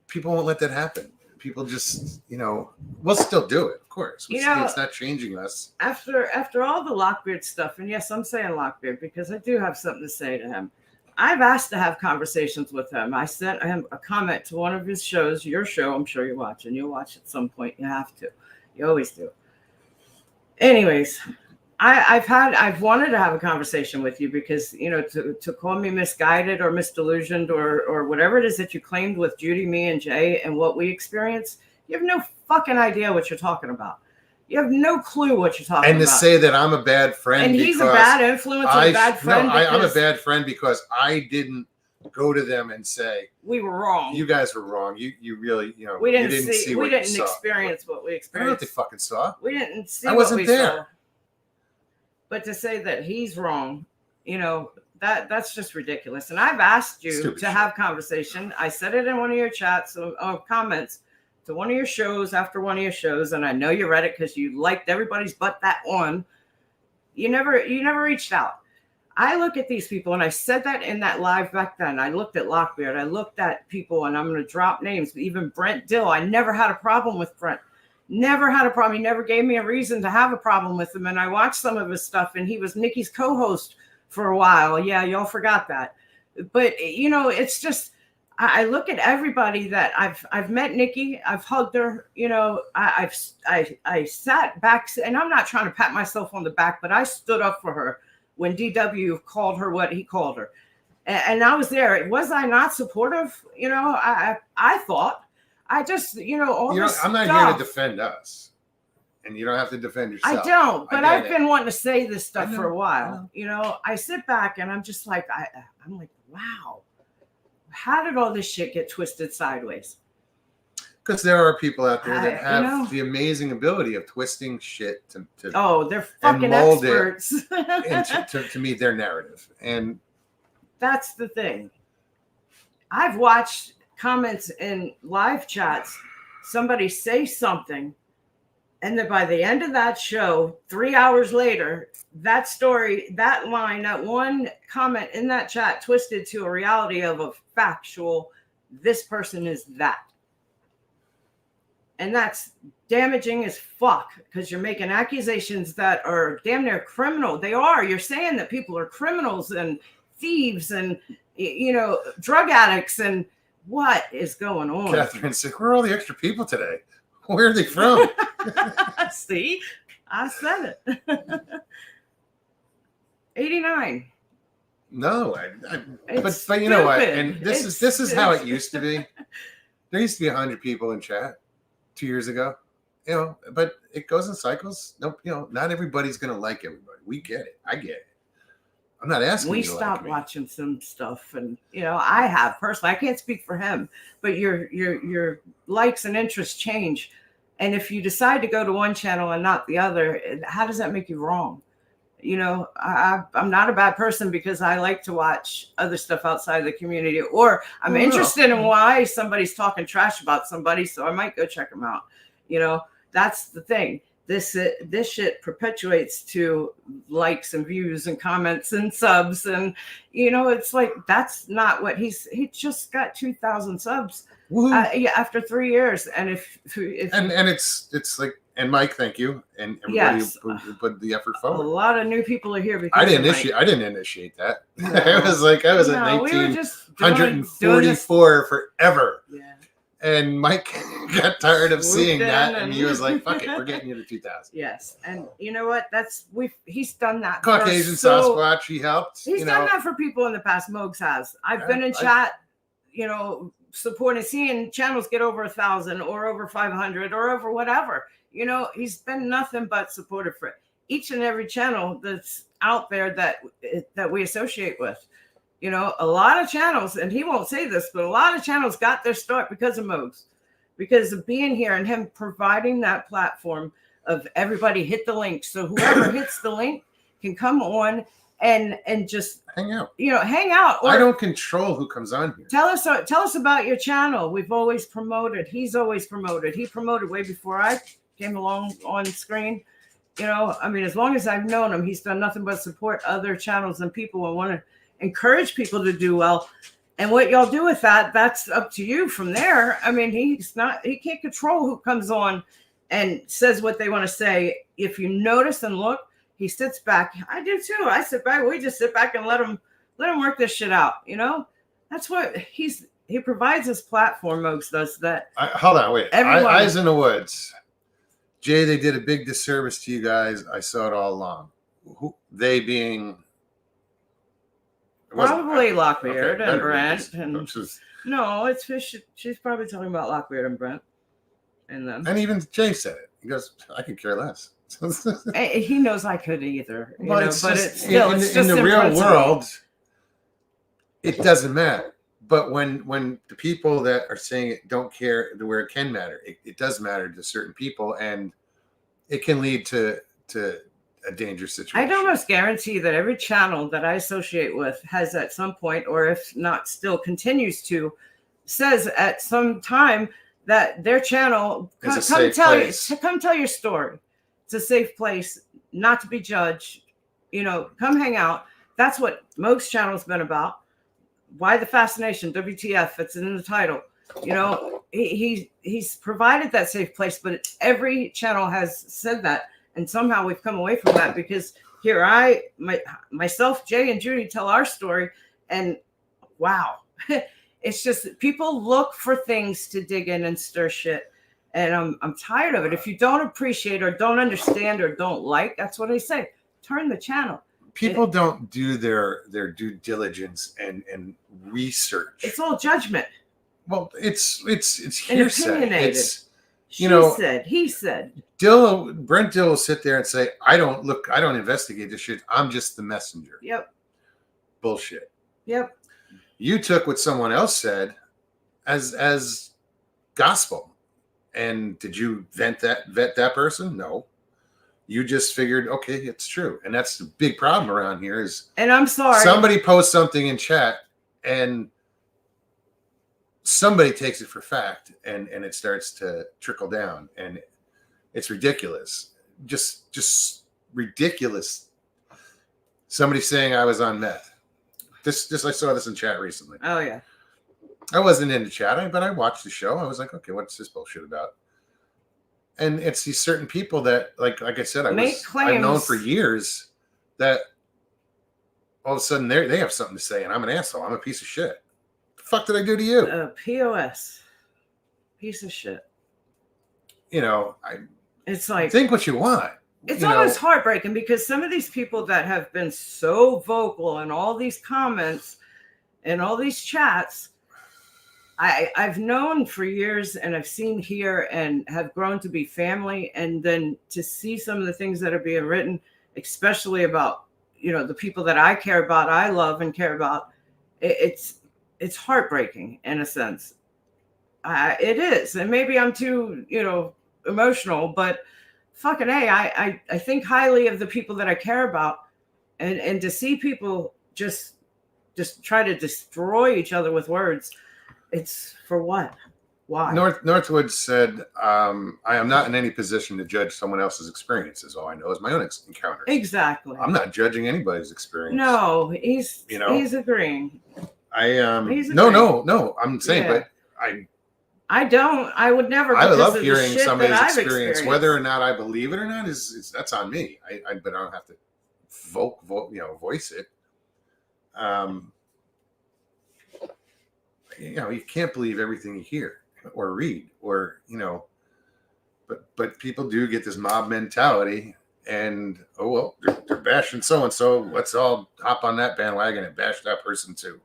people won't let that happen. People just, you know, we'll still do it, of course. It's not changing us. After all the Lockbeard stuff, and yes, I'm saying Lockbeard because I do have something to say to him. I've asked to have conversations with him. I sent him a comment to one of his shows, your show. I'm sure you're watching. You'll watch at some point. You have to. You always do. Anyways, I've wanted to have a conversation with you because, you know, to call me misguided or misdelusioned or whatever it is that you claimed with Judy, me, and Jay and what we experienced, you have no fucking idea what you're talking about. You have no clue what you're talking about. And to say that I'm a bad friend and he's a bad influence and a bad friend. No, I'm a bad friend because I didn't go to them and say we were wrong. You guys were wrong. You really, you know, we didn't see what we didn't experience what we experienced. I don't know what they fucking saw. We didn't see. I wasn't there. Saw. But to say that he's wrong, you know, that's just ridiculous. And I've asked you to have conversation. I said it in one of your chats or comments to one of your shows after one of your shows, and I know you read it because you liked everybody's but that one. You never reached out. I look at these people, and I said that in that live back then. I looked at Lockbeard. I looked at people, and I'm going to drop names. Even Brent Dill. I never had a problem with Brent. Never had a problem. He never gave me a reason to have a problem with him. And I watched some of his stuff, and he was Nikki's co-host for a while. Yeah, y'all forgot that. But, you know, it's just, I look at everybody that I've met Nikki. I've hugged her. You know, I sat back, and I'm not trying to pat myself on the back, but I stood up for her when DW called her what he called her. And I was there. Was I not supportive? You know, I thought. I just, you know, all this I'm not stuff. here to defend us. and you don't have to defend yourself. I don't, but I've get been wanting to say this stuff for a I while. know. You know, I sit back and I'm just like, I'm like, wow, how did all this shit get twisted sideways? Because there are people out there that You have know. the amazing ability of twisting shit to Oh, they're fucking mold experts. and to meet their narrative. And that's the thing. I've watched comments in live chats, somebody say something, and then by the end of that show, 3 hours later, that story, that line, that one comment in that chat twisted to a reality of a factual, this person is that. And that's damaging as fuck because you're making accusations that are damn near criminal. They are. You're saying that people are criminals and thieves and, you know, drug addicts. And what is going on? Catherine said, where are all the extra people today? Where are they from? See, I said it. 89. No, It's but you know what? stupid. And this is how it used to be. There used to be 100 people in chat 2 years ago, you know, but it goes in cycles. No, you know, not everybody's gonna like everybody. We get it. I get it. I'm not asking. We you to stopped like me. watching some stuff, and you know, I have personally. I can't speak for him, but your likes and interests change, and if you decide to go to one channel and not the other, how does that make you wrong? You know, I'm not a bad person because I like to watch other stuff outside the community, or I'm interested in why somebody's talking trash about somebody, so I might go check them out. You know, that's the thing. This shit perpetuates to likes and views and comments and subs, and you know, it's like that's not what he just got 2,000 subs after 3 years, and if and it's like. And Mike, thank you, and everybody who put the effort forward. A lot of new people are here because I didn't initiate that. No. I was at 1944 forever. Yeah. And Mike got tired of seeing that, and he was like, "Fuck it, we're getting you to 2,000." Yes, and you know what? He's done that. Caucasian Sasquatch, he helped. He's done that for people in the past. Mogs has. I've been in chat, you know, supporting, seeing channels get over 1,000 or over 500 or over whatever. You know, he's been nothing but supportive for each and every channel that's out there that we associate with. You know, a lot of channels, and he won't say this, but a lot of channels got their start because of Mogs, because of being here and him providing that platform of everybody hit the link. So whoever hits the link can come on and just hang out. You know, hang out. Or I don't control who comes on here. Tell us about your channel. We've always promoted. He's always promoted. He promoted way before I came along on screen. You know, I mean, as long as I've known him, he's done nothing but support other channels and people and want to encourage people to do well. And what y'all do with that, that's up to you from there. I mean, he can't control who comes on and says what they want to say. If you notice and look, he sits back. I do too. I sit back. We just sit back and let him work this shit out. You know, that's what he provides this platform. Mogs does that. Hold on, wait. Eyes in the Woods. Jay, they did a big disservice to you guys. I saw it all along. They being probably Lockbeard and Brent. No, it's Fish. She's probably talking about Lockbeard and Brent and them. And even Jay said it. He goes, "I could care less." He knows I could either. But it's just in the real world, it doesn't matter. But when the people that are saying it don't care where it can matter, it does matter to certain people, and it can lead to a dangerous situation. I'd almost guarantee that every channel that I associate with has at some point, or if not still continues to, says at some time that their channel come tell your story. It's a safe place, not to be judged. You know, come hang out. That's what Moog's channel's been about. Why the fascination? WTF? It's in the title. You know, he's provided that safe place, but every channel has said that, and somehow we've come away from that because here myself, Jay, and Judy tell our story, and wow, it's just people look for things to dig in and stir shit, and I'm tired of it. If you don't appreciate or don't understand or don't like, that's what I say. Turn the channel. People don't do their due diligence and research. It's all judgment. Well, it's hearsay. It's he said. Brent Dill will sit there and say, I don't investigate this shit. I'm just the messenger. Yep. Bullshit. Yep. You took what someone else said as gospel. And did you vet that person? No. You just figured, okay, it's true. And that's the big problem around here is, and I'm sorry, somebody posts something in chat and somebody takes it for fact, and it starts to trickle down, and it's ridiculous. Just ridiculous. Somebody saying I was on meth. I saw this in chat recently. Oh yeah. I wasn't into chat, but I watched the show. I was like, okay, what's this bullshit about? And it's these certain people that, like I said, I've known for years, that all of a sudden they have something to say, and I'm an asshole. I'm a piece of shit. The fuck did I do to you? POS. Piece of shit. It's like, think what you want. It's almost heartbreaking because some of these people that have been so vocal in all these comments and all these chats, I've known for years, and I've seen here and have grown to be family. And then to see some of the things that are being written, especially about, the people that I care about, I love and care about, it's heartbreaking in a sense. It is. And maybe I'm too, emotional, but fucking A, I think highly of the people that I care about, and to see people just try to destroy each other with words. It's for what? Why? Northwood said, I am not in any position to judge someone else's experiences. All I know is my own encounters. Exactly. I'm not judging anybody's experience. No, he's agreeing. No. I'm saying, but I would never. I love hearing somebody's experience, whether or not I believe it or not is that's on me. But I don't have to voice it. You can't believe everything you hear or read, or but people do get this mob mentality, and they're bashing so and so. Let's all hop on that bandwagon and bash that person too.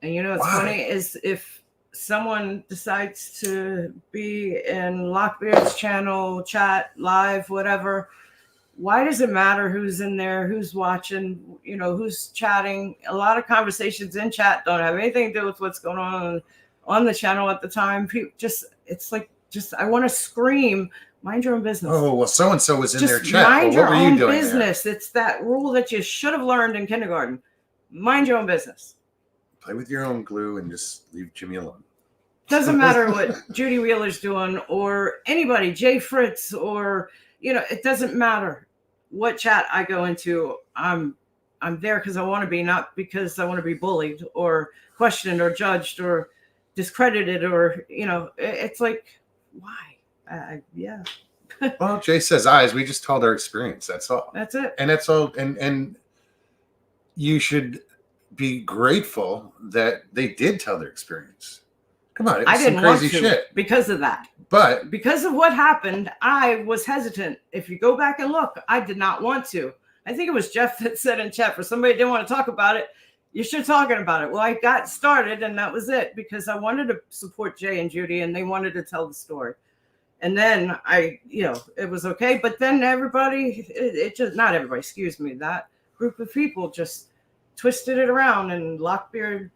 And what's funny is if someone decides to be in Lockbeard's channel, chat, live, whatever, why does it matter who's in there, who's watching, who's chatting? A lot of conversations in chat don't have anything to do with what's going on the channel at the time. People I want to scream, mind your own business. Oh, well, so-and-so was in their chat. Mind your own business. There? It's that rule that you should have learned in kindergarten. Mind your own business. Play with your own glue and just leave Jimmy alone. Doesn't matter what Judy Wheeler's doing or anybody, Jay Fritz, or, it doesn't matter what chat I go into. I'm there because I want to be, not because I want to be bullied or questioned or judged or discredited or, it's like, why? Yeah. Well, Jay says eyes. We just told our experience. That's all. That's it. And that's all. And you should be grateful that they did tell their experience. Come on, it was some crazy shit because of that. But because of what happened, I was hesitant. If you go back and look, I did not want to. I think it was Jeff that said in chat, for somebody that didn't want to talk about it, you should talking about it. Well, I got started and that was it, because I wanted to support Jay and Judy and they wanted to tell the story. And then it was okay. But then everybody, not everybody, excuse me, that group of people just twisted it around, and Lockbeard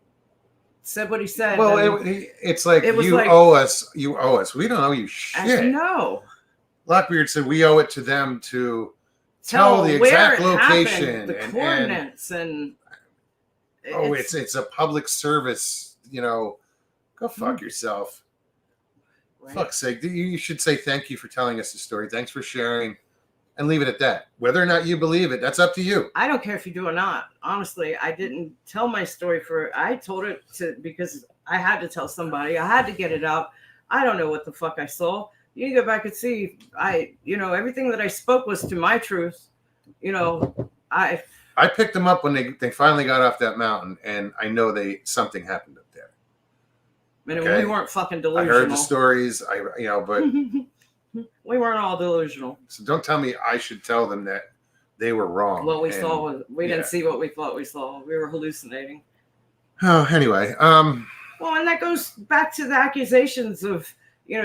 said what he said. Well, it's like, you owe us. You owe us. We don't owe you shit. No. Lockbeard said we owe it to them to tell the exact location, the coordinates, and it's a public service. Go fuck yourself. Right. Fuck's sake! You should say thank you for telling us the story. Thanks for sharing. And leave it at that. Whether or not you believe it, that's up to you. I don't care if you do or not. Honestly, I didn't tell my story I told it because I had to tell somebody. I had to get it out. I don't know what the fuck I saw. You can go back and see. Everything that I spoke was to my truth. I picked them up when they finally got off that mountain, and I know something happened up there. We weren't fucking delusional. I heard the stories. But. We weren't all delusional. So don't tell me I should tell them that they were wrong. What we saw was, we didn't see what we thought we saw. We were hallucinating. Oh, anyway. Well, and that goes back to the accusations of,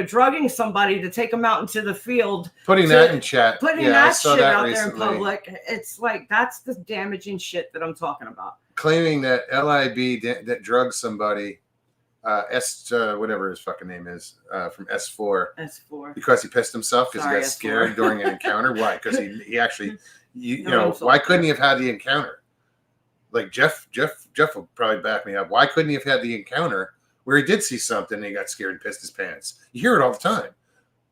drugging somebody to take them out into the field, Putting that in chat. putting I that saw shit that out recently. there in public. It's like, that's the damaging shit that I'm talking about. Claiming that LIB that drugged somebody, whatever his fucking name is, from S4. S4. Because he pissed himself because he got Sorry, scared S4. during an encounter. Why? Because he actually, No insult why couldn't there. he have had the encounter? Like Jeff will probably back me up. Why couldn't he have had the encounter where he did see something and he got scared and pissed his pants? You hear it all the time.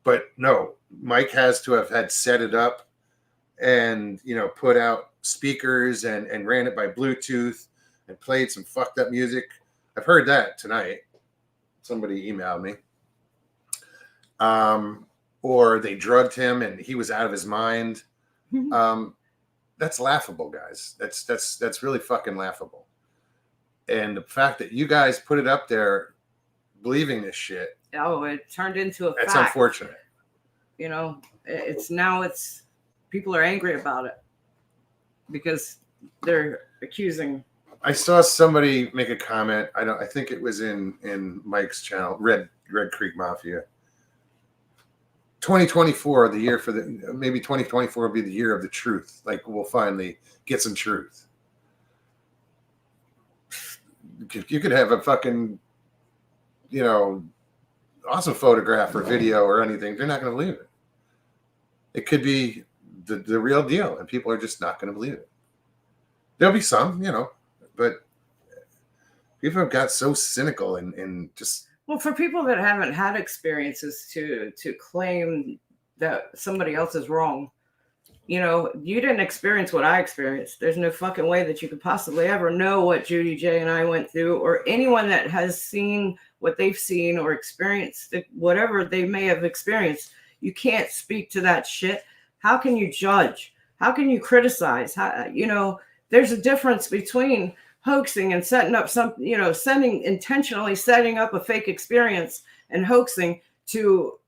But no, Mike has to have had set it up and, put out speakers and ran it by Bluetooth and played some fucked up music. I've heard that tonight. Somebody emailed me. Or they drugged him and he was out of his mind. That's laughable, guys. That's really fucking laughable. And the fact that you guys put it up there believing this shit. Oh, it turned into a That's fact. unfortunate. It's people are angry about it because they're accusing. I saw somebody make a comment. I think it was in Mike's channel, Red Creek Mafia. 2024, the year maybe 2024 will be the year of the truth. Like, we'll finally get some truth. You could have a fucking, awesome photograph or video or anything. They're not going to believe it. It could be the real deal, and people are just not going to believe it. There'll be some, but people have got so cynical and just. Well, for people that haven't had experiences to claim that somebody else is wrong, you didn't experience what I experienced. There's no fucking way that you could possibly ever know what Judy J and I went through, or anyone that has seen what they've seen or experienced whatever they may have experienced. You can't speak to that shit. How can you judge? How can you criticize? There's a difference between hoaxing and setting up intentionally setting up a fake experience and hoaxing to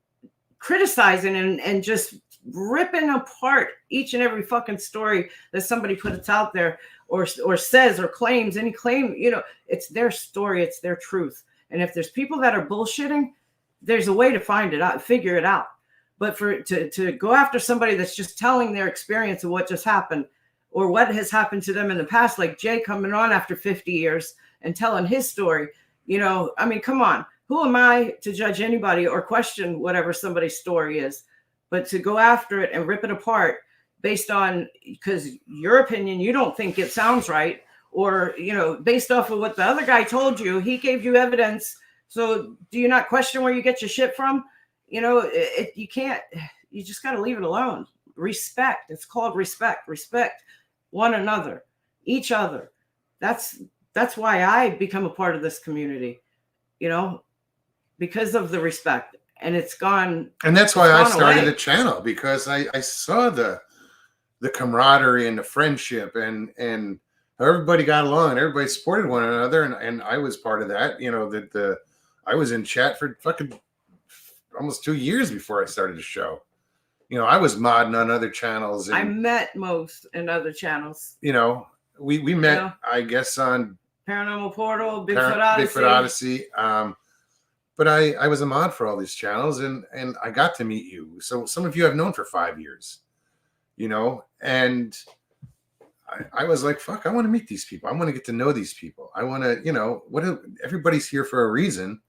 criticizing and just ripping apart each and every fucking story that somebody puts out there or says or claims. Any claim, it's their story, it's their truth. And if there's people that are bullshitting, there's a way to find it out, figure it out. But to go after somebody that's just telling their experience of what just happened or what has happened to them in the past, like Jay coming on after 50 years and telling his story, come on, who am I to judge anybody or question whatever somebody's story is? But to go after it and rip it apart based on, because your opinion, you don't think it sounds right, or, based off of what the other guy told you, he gave you evidence. So do you not question where you get your shit from? You can't, you just got to leave it alone. Respect. It's called respect. Respect one another, each other. That's why I become a part of this community, because of the respect. And it's gone. And that's why I started away. the channel, because I saw the camaraderie and the friendship and how everybody got along and everybody supported one another. And I was part of that, I was in chat for fucking almost 2 years before I started the show. I was modding on other channels. And, I met most in other channels. We met, I guess, on Paranormal Portal, Bigfoot Odyssey. But I was a mod for all these channels, and I got to meet you. So some of you I've known for 5 years, and I was like, fuck, I want to meet these people. I want to get to know these people. I want to, everybody's here for a reason.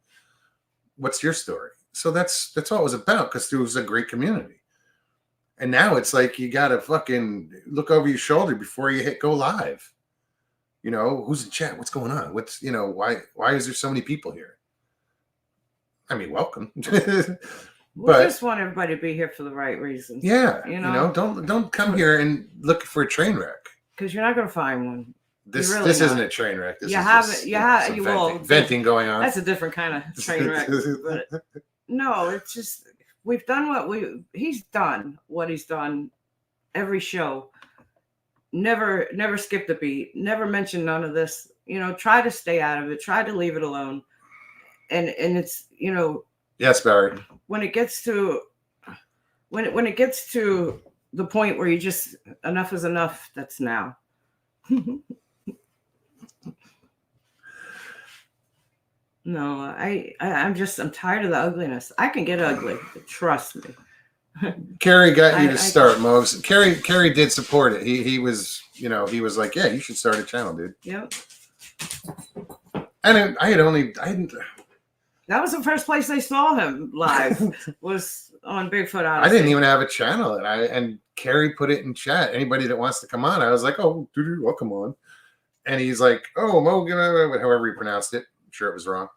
What's your story? So that's all it was about, because it was a great community. And now it's like you got to fucking look over your shoulder before you hit go live. Who's in chat? What's going on? What's, why is there so many people here? I mean, welcome. We But just want everybody to be here for the right reasons. yeah, don't come here and look for a train wreck. Because you're not going to find one. This really isn't a train wreck. This You is haven't- just, you have- some you will. venting going on. That's a different kind of train wreck. But no, it's just, we've done he's done what he's done every show. Never skipped a beat. Never mentioned none of this. Try to stay out of it. Try to leave it alone. And it's, Yes, Barry. when it gets to the point where you just, enough is enough, that's now. No, I'm tired of the ugliness. I can get ugly. Trust me. Carrie got you to I- start, Mogs. Carrie did support it. He was, he was like, yeah, you should start a channel, dude. Yep. And I hadn't. That was the first place they saw him live was on Bigfoot Odyssey. I didn't even have a channel, and Carrie put it in chat. Anybody that wants to come on, I was like, oh, dude, I'll come on. And he's like, oh, Mogan, however he pronounced it. I'm sure it was wrong.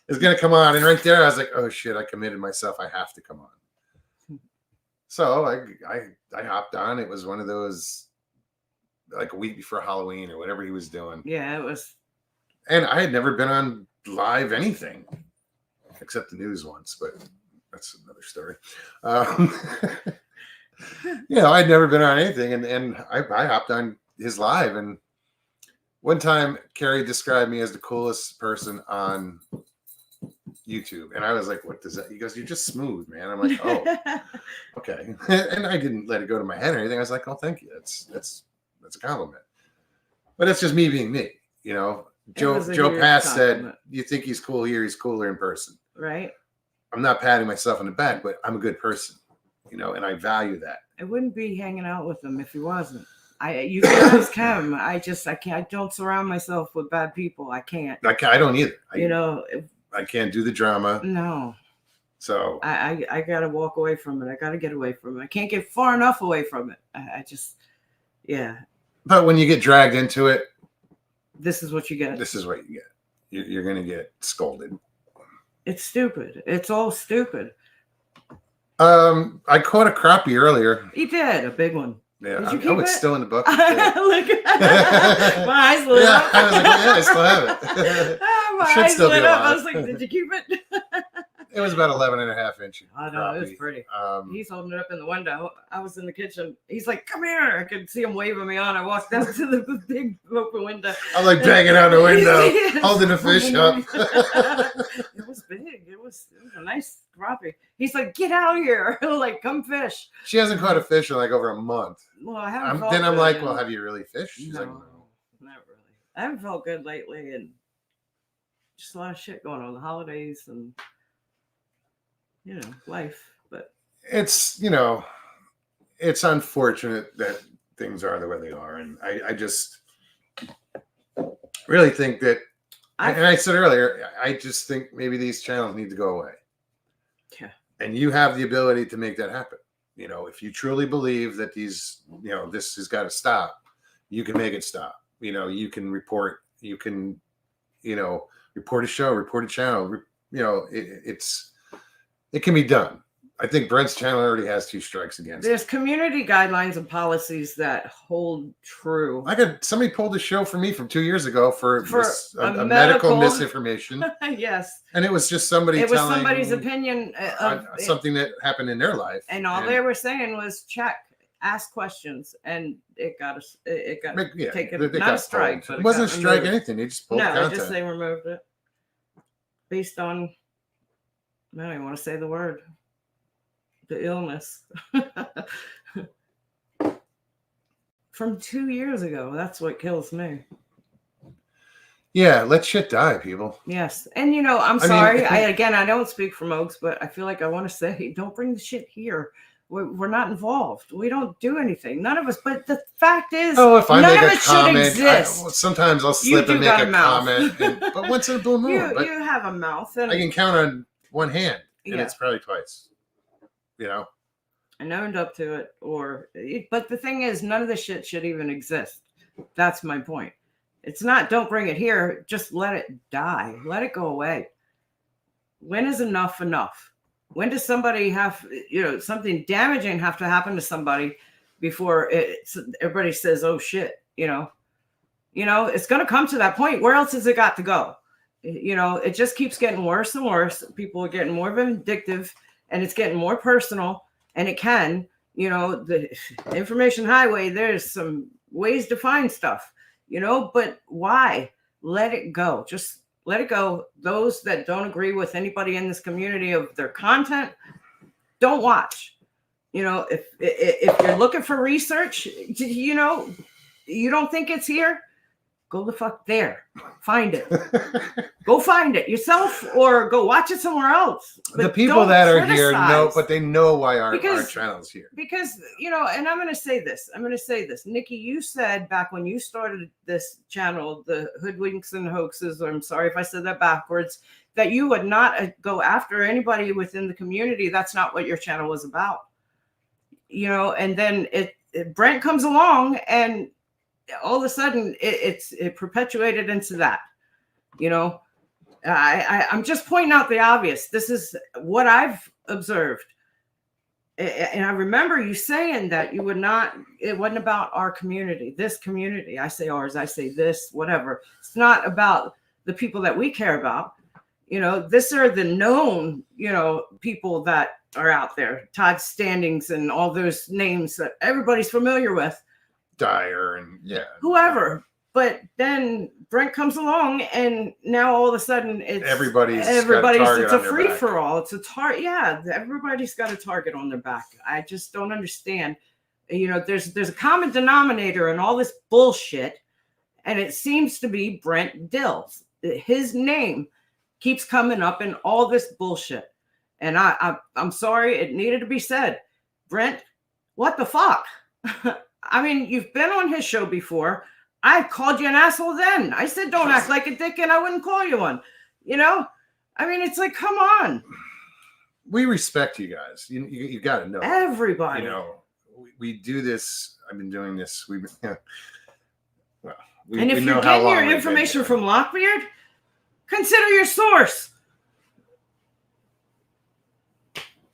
Is going to come on. And right there, I was like, oh, shit, I committed myself. I have to come on. So I hopped on. It was one of those, like a week before Halloween or whatever he was doing. Yeah, it was. And I had never been on live anything except the news once, but that's another story. I'd never been on anything. And I hopped on his live. And one time, Carrie described me as the coolest person on YouTube. And I was like, what does that? He goes, you're just smooth, man. I'm like, oh, okay. And I didn't let it go to my head or anything. I was like, oh, thank you. That's a compliment. But it's just me being me, Joe Pass said, you think he's cool here, he's cooler in person. Right. I'm not patting myself on the back, but I'm a good person, and I value that. I wouldn't be hanging out with him if he wasn't. You guys can. I can't. I don't surround myself with bad people. I can't. I don't either. I can't do the drama. No. So I gotta walk away from it. I gotta get away from it. I can't get far enough away from it. I just, yeah. But when you get dragged into it, this is what you get. This is what you get. You're gonna get scolded. It's stupid. It's all stupid. I caught a crappie earlier. You did a big one. Yeah. Did you keep it's it? still in the book. Look at my eyes lit up. I was like, yeah, I still have it. My eyes lit up. I was like, did you keep it? It was about 11.5 inches. I know, it was pretty. He's holding it up in the window. I was in the kitchen. He's like, come here. I could see him waving me on. I walked down to the big open window. I'm like banging out the window, holding the fish up. It was big. It was a nice crappie. He's like, get out here. Like, come fish. She hasn't caught a fish in like over a month. Well, I haven't Then I'm like, well, have you really fished? She's no, like, no. Not really. I haven't felt good lately, and just a lot of shit going on. The holidays and life. But it's it's unfortunate that things are the way they are, and I just really think that. And I said earlier, I just think maybe these channels need to go away. Yeah. And you have the ability to make that happen. If you truly believe that these, this has got to stop, you can make it stop. You can report, report a show, report a channel. It can be done. I think Brent's channel already has 2 strikes against. There's community guidelines and policies that hold true. Somebody pulled a show for me from 2 years ago for a medical misinformation. Yes. And it was just somebody. It was somebody's opinion of something that happened in their life. And all they were saying was ask questions, and it got taken. Not a strike. It wasn't a strike. Anything. They just pulled content. No, they removed it based on. I don't even want to say the word. The illness from 2 years ago. That's what kills me. Yeah, let shit die, people. Yes. And I'm sorry. I don't speak for Mogs, but I feel like I want to say, don't bring the shit here. We're not involved. We don't do anything. None of us. But the fact is, if I none make of a it comment, should exist. Sometimes I'll slip and make a comment. But once in a blue moon. You have a mouth. And I can count on one hand, and it's probably twice. And owned up to it, but the thing is, none of this shit should even exist. That's my point. It's not, don't bring it here. Just let it die. Let it go away. When is enough enough? When does somebody have, something damaging have to happen to somebody before everybody says, oh shit, it's going to come to that point. Where else has it got to go? It just keeps getting worse and worse. People are getting more vindictive, and it's getting more personal, and it can, the information highway, there's some ways to find stuff, but why? Let it go. Just let it go. Those that don't agree with anybody in this community of their content, don't watch. If you're looking for research, you don't think it's here, go the fuck there. Find it. Go find it yourself or go watch it somewhere else. The But people don't that are here criticize. know, but they know why our Because- channel's here. Because, and I'm going to say this. Nikki, you said back when you started this channel, the Hoodwinks and Hoaxes, or I'm sorry if I said that backwards, that you would not go after anybody within the community. That's not what your channel was about. And then Brent comes along and all of a sudden it perpetuated into that. I'm just pointing out the obvious. This is what I've observed. And I remember you saying that it wasn't about our community, this community. I say ours, I say this, whatever. It's not about the people that we care about. This are the known, people that are out there. Todd Standings and all those names that everybody's familiar with. Dyer and whoever. But then Brent comes along, and now all of a sudden everybody's it's a free for all. It's a target. Yeah, everybody's got a target on their back. I just don't understand. There's a common denominator in all this bullshit, and it seems to be Brent Dills. His name keeps coming up in all this bullshit, and I'm sorry, it needed to be said. Brent, what the fuck? I mean, you've been on his show before. I called you an asshole then. I said, don't act like a dick, and I wouldn't call you one. I mean, it's like, come on. We respect you guys. You got to know. Everybody. We do this. I've been doing this. And if you're getting your information from Lockbeard, consider your source.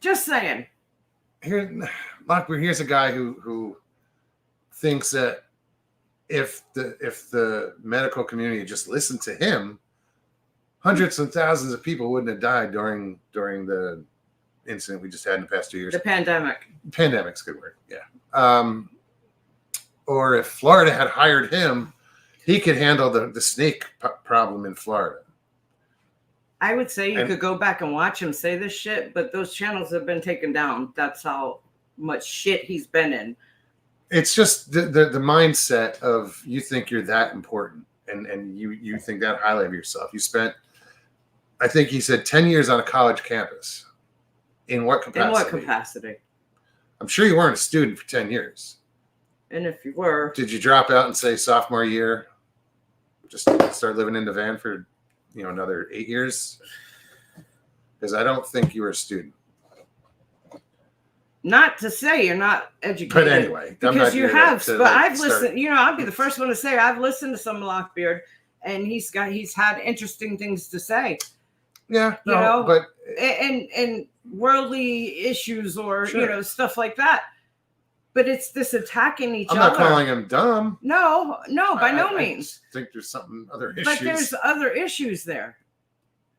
Just saying. Lockbeard, here's a guy who thinks that if the medical community just listened to him, hundreds and thousands of people wouldn't have died during the incident we just had in the past 2 years. The pandemic. Pandemic's a good word. Yeah. Or if Florida had hired him, he could handle the snake problem in Florida. I would say you could go back and watch him say this shit, but those channels have been taken down. That's how much shit he's been in. It's just the mindset of you think you're that important and you think that highly of yourself. You spent, I think he said 10 years on a college campus. In what capacity? I'm sure you weren't a student for 10 years. And if you were. Did you drop out and say sophomore year, just start living in the van for, another 8 years? Because I don't think you were a student. Not to say you're not educated. But anyway. Because you have. But I've listened, I'll be the first one to say I've listened to some Lockbeard, and he's had interesting things to say. Yeah. But. And worldly issues or, stuff like that. But it's this attacking each other. I'm not calling him dumb. No, by no means. I think there's other issues. But there's other issues there.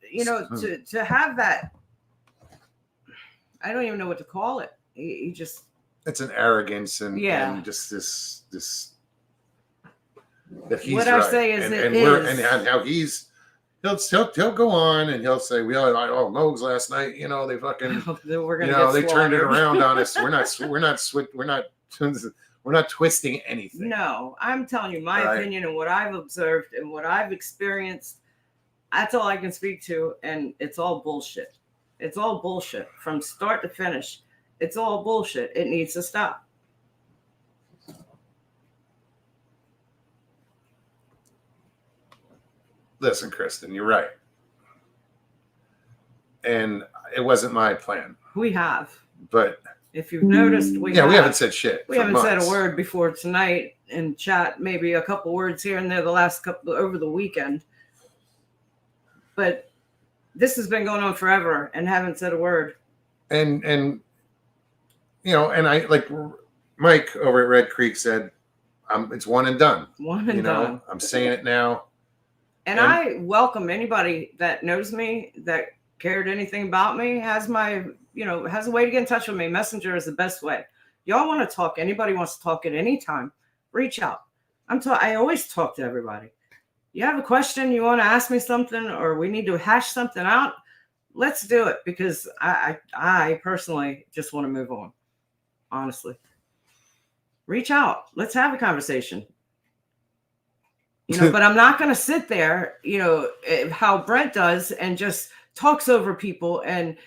To have that, I don't even know what to call it. He just. It's an arrogance and just this that he's what right. I say is and how he'll go on and he'll say, Mogs last night, they fucking they turned it around on us. We're not twisting anything. No, I'm telling you my opinion and what I've observed and what I've experienced. That's all I can speak to, and it's all bullshit. It's all bullshit from start to finish. It's all bullshit. It needs to stop. Listen, Kristen, you're right. And it wasn't my plan. We have. But if you've noticed, we haven't said shit. We haven't said a word before tonight in chat, maybe a couple words here and there the last couple over the weekend. But this has been going on forever and haven't said a word. And and I like Mike over at Red Creek said, it's one and done. One and done. I'm saying it now. And I welcome anybody that knows me, that cared anything about me, has my, has a way to get in touch with me. Messenger is the best way. Y'all want to talk. Anybody wants to talk at any time, reach out. I always talk to everybody. You have a question, you want to ask me something, or we need to hash something out, let's do it, because I personally just want to move on. Honestly. Reach out. Let's have a conversation. But I'm not going to sit there, how Brent does and just talks over people and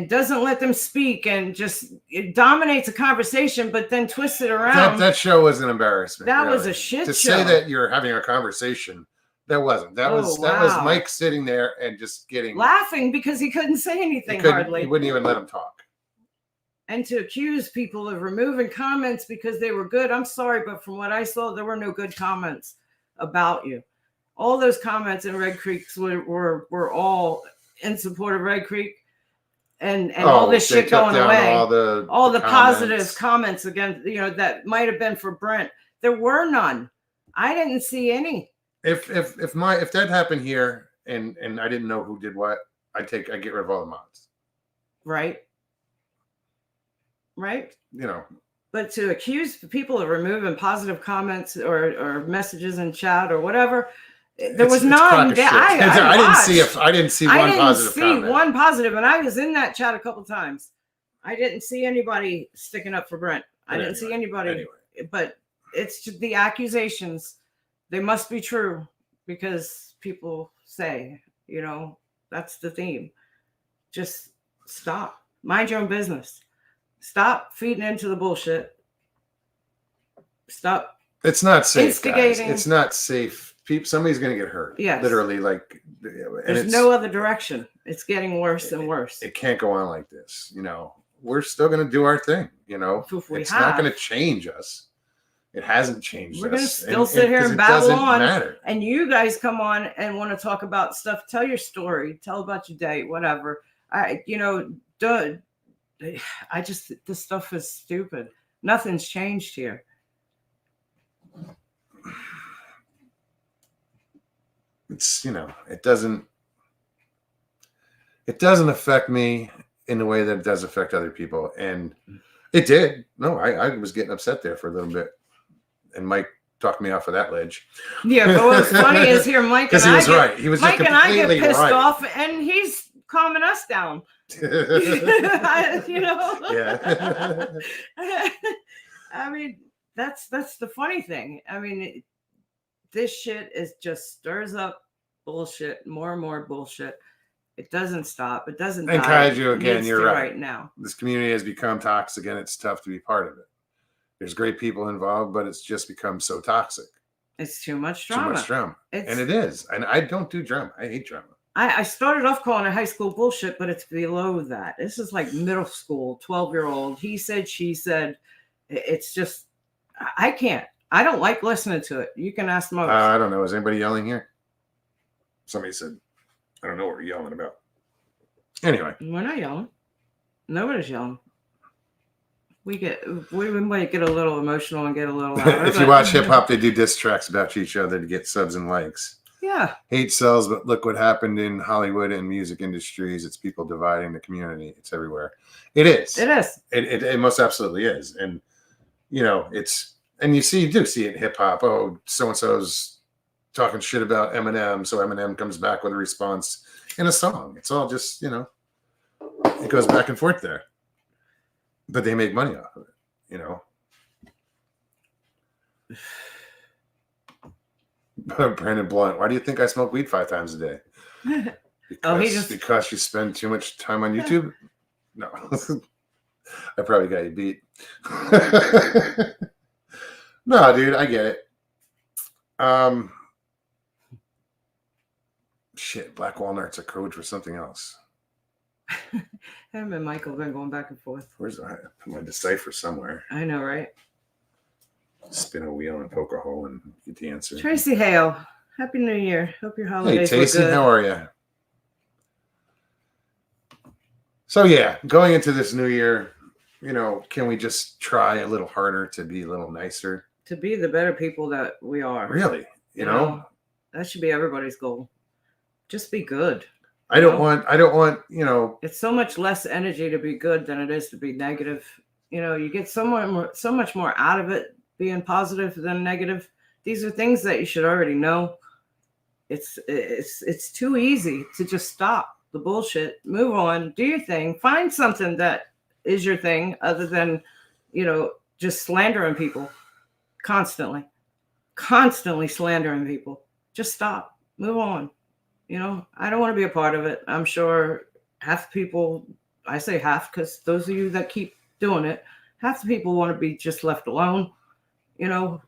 doesn't let them speak and just it dominates a conversation, but then twists it around. That show was an embarrassment. That really. was a shit to show. say that you're having a conversation. That wasn't. That was Mike sitting there and just laughing because he couldn't say anything hardly. He wouldn't even let him talk. And to accuse people of removing comments because they were good, I'm sorry, but from what I saw, there were no good comments about you. All those comments in Red Creek were all in support of Red Creek, and all this shit going away. All the positive comments against, that might have been for Brent. There were none. I didn't see any. If that happened here and I didn't know who did what, I get rid of all the mods. Right. But to accuse people of removing positive comments or messages in chat or whatever, there was none. I didn't see one positive, and I was in that chat a couple times. I didn't see anybody sticking up for Brent. I didn't see anybody. But it's just the accusations. They must be true because people say, that's the theme. Just stop. Mind your own business. Stop feeding into the bullshit. Stop. It's not safe. Instigating. Guys. It's not safe. Somebody's going to get hurt. Yes. Literally, there's no other direction. It's getting worse and worse. It can't go on like this. We're still going to do our thing. It's not going to change us. It hasn't changed. We're going to still sit here and babble on. Matter. And you guys come on and want to talk about stuff. Tell your story. Tell about your day. Whatever. This stuff is stupid. Nothing's changed here. It's, it doesn't affect me in the way that it does affect other people. And it did. No, I was getting upset there for a little bit. And Mike talked me off of that ledge. Yeah, but what's funny is here, Mike and I right. He was Mike and I get pissed right. off, and he's calming us down. Yeah. I mean, that's the funny thing. I mean, this shit just stirs up bullshit, more and more bullshit. It doesn't stop. It doesn't. And Kaiju, again, you're right. Right now, this community has become toxic, and it's tough to be part of it. There's great people involved, but it's just become so toxic. It's too much drama. And it is. And I don't do drama. I hate drama. I started off calling it high school bullshit, but it's below that. This is like middle school, 12-year-old. He said, she said. It's just, I can't. I don't like listening to it. You can ask most. I don't know. Is anybody yelling here? Somebody said, I don't know what you're yelling about. Anyway. We're not yelling. Nobody's yelling. We might get a little emotional and get a little louder. If you watch hip hop, they do diss tracks about each other to get subs and likes. Yeah. Hate sells, but look what happened in Hollywood and music industries. It's people dividing the community. It's everywhere. It is. It is. It most absolutely is. And it's, and you do see it in hip hop. Oh, so and so's talking shit about Eminem, so Eminem comes back with a response in a song. It's all just it goes back and forth there. But they make money off of it, Brandon Blunt, why do you think I smoke weed 5 times a day? Because you spend too much time on YouTube? No. I probably got you beat. No, dude, I get it. Shit, black walnuts are code for something else. Him and Michael have been going back and forth. I put my decipher somewhere. I know, right? Spin a wheel and poke a hole and get the answer. Tracy Hale, Happy New Year. Hope your holidays Hey, Tracy, were good. how are you? So, yeah, going into this new year, can we just try a little harder to be a little nicer? To be the better people that we are. Really? You know? That should be everybody's goal. Just be good. I don't want, It's so much less energy to be good than it is to be negative. You get so much more out of it being positive than negative. These are things that you should already know. It's too easy to just stop the bullshit, move on, do your thing, find something that is your thing other than, just slandering people constantly. constantly slandering people. Just stop. Move on. You know, I don't want to be a part of it. I'm sure half the people, I say half because those of you that keep doing it, half the people want to be just left alone. You know,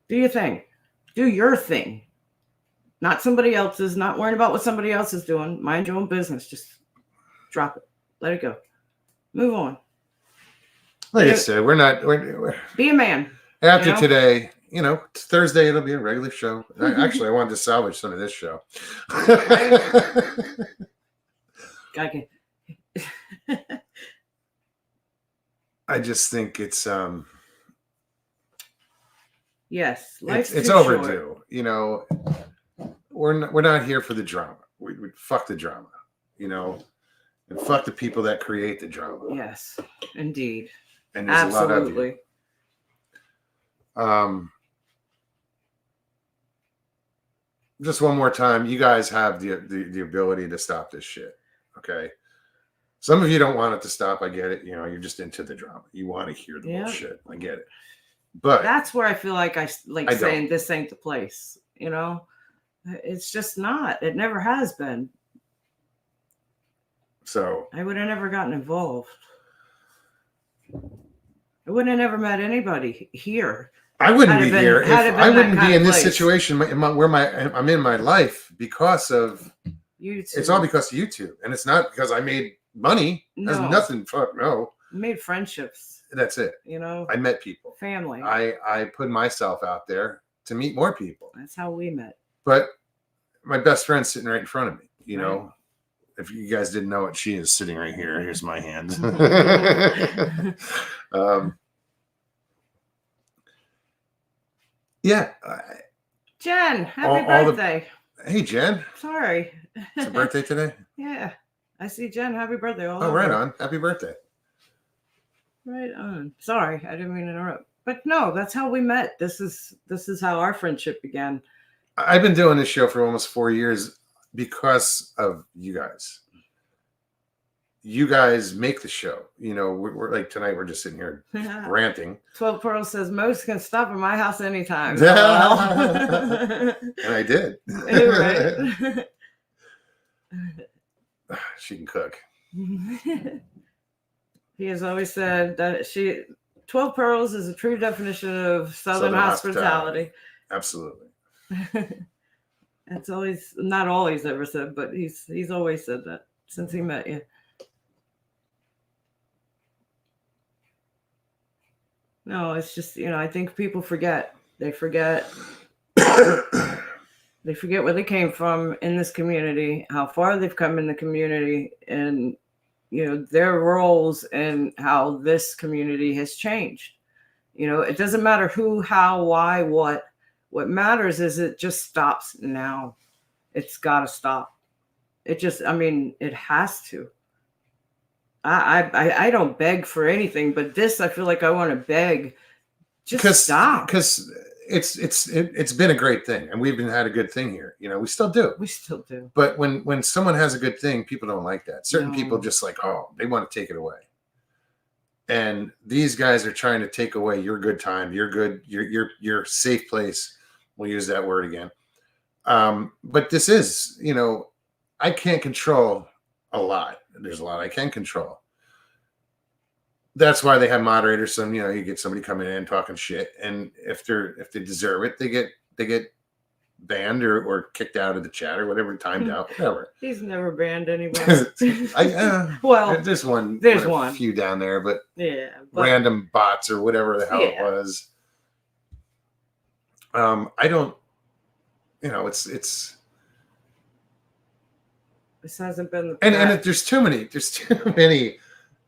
do your thing. Do your thing. Not somebody else's, not worrying about what somebody else is doing. Mind your own business. Just drop it. Let it go. Move on. Like I said, we're be a man. After today, you know, it's Thursday, it'll be a regular show. Actually, I wanted to salvage some of this show. I just think it's yes, it's overdue. Short. You know, we're not here for the drama. We fuck the drama, you know, and fuck the people that create the drama. Yes, indeed. And there's absolutely. A lot of you. Just one more time, you guys have the ability to stop this shit. Okay. Some of you don't want it to stop. I get it. You know, you're just into the drama. You want to hear the bullshit. I get it. But that's where I feel like I saying this ain't the place. You know, it's just not. It never has been. So I would have never gotten involved. I would have never met anybody here. I wouldn't be here if I wouldn't be in this situation where I'm in my life because of YouTube. It's all because of YouTube, and it's not because I made money. No. There's nothing. Fuck no. I made friendships. That's it. You know, I met people, family. I put myself out there to meet more people. That's how we met. But my best friend's sitting right in front of me. You know, if you guys didn't know it, she is sitting right here. Here's my hand. Yeah. Jen, happy birthday. Hey, Jen. Sorry. It's her birthday today? Yeah. I see Jen. Happy birthday. Oh, right on. Happy birthday. Right on. Sorry, I didn't mean to interrupt. But no, that's how we met. This is how our friendship began. I've been doing this show for almost 4 years because of you guys. You guys make the show. You know, we're like tonight, we're just sitting here ranting. 12 Pearl says, most can stop at my house anytime. And I did. Right. She can cook. He has always said that 12 Pearls is a true definition of Southern hospitality. Absolutely. That's always, not all he's ever said, but he's always said that since he met you. No, it's just, you know, I think people forget. They forget. They forget where they came from in this community, how far they've come in the community, and, you know, their roles and how this community has changed. You know, it doesn't matter who, how, why, what. What matters is it just stops now. It's got to stop. It just, I mean, it has to. I don't beg for anything, but this, I feel like I want to beg. Just stop. Because it's been a great thing, and we've had a good thing here. You know, we still do. We still do. But when someone has a good thing, people don't like that. Certain people just like, oh, they want to take it away. And these guys are trying to take away your good time, your safe place. We'll use that word again. But this is, you know, I can't control a lot. There's a lot I can control. That's why they have moderators. Some, you know, you get somebody coming in talking shit, and if they deserve it, they get banned or kicked out of the chat or whatever, timed out, whatever. He's never banned anyone. Well, there's a few down there, but random bots or whatever the hell it was. I don't, you know, it's. This hasn't been the and there's too many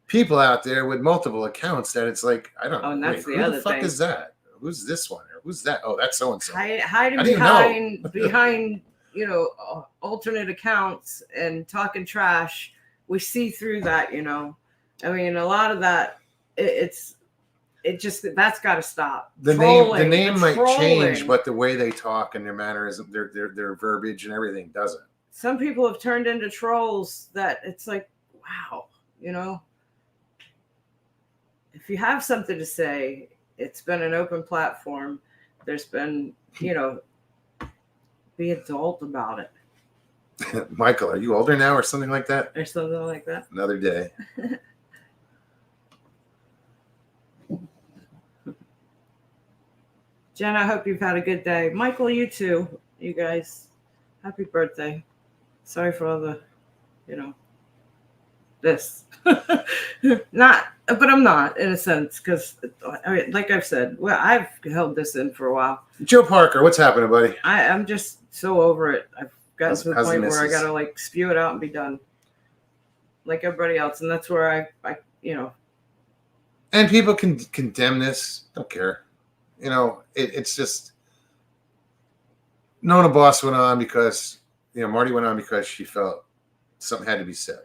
people out there with multiple accounts that it's like, I don't know. And that's who the fuck is that? Who's this one? Or who's that? Oh, that's so and so. Hiding behind you know, alternate accounts and talking trash. We see through that, you know. I mean, a lot of that that's got to stop. The name might change, but the way they talk and their mannerism, their verbiage and everything doesn't. Some people have turned into trolls that it's like, wow, you know. If you have something to say, it's been an open platform. There's been, be adult about it. Michael, are you older now or something like that? Or something like that. Another day. Jen, I hope you've had a good day. Michael, you too. You guys, happy birthday. Sorry for all the, this. Not, but I'm not in a sense because, like I've said, well, I've held this in for a while. Joe Parker, what's happening, buddy? I'm just so over it. I've gotten to the how's the point where I missus? gotta spew it out and be done, like everybody else, and that's where I And people can condemn this. Don't care. It's just Nona Boss went on because Marty went on because she felt something had to be said.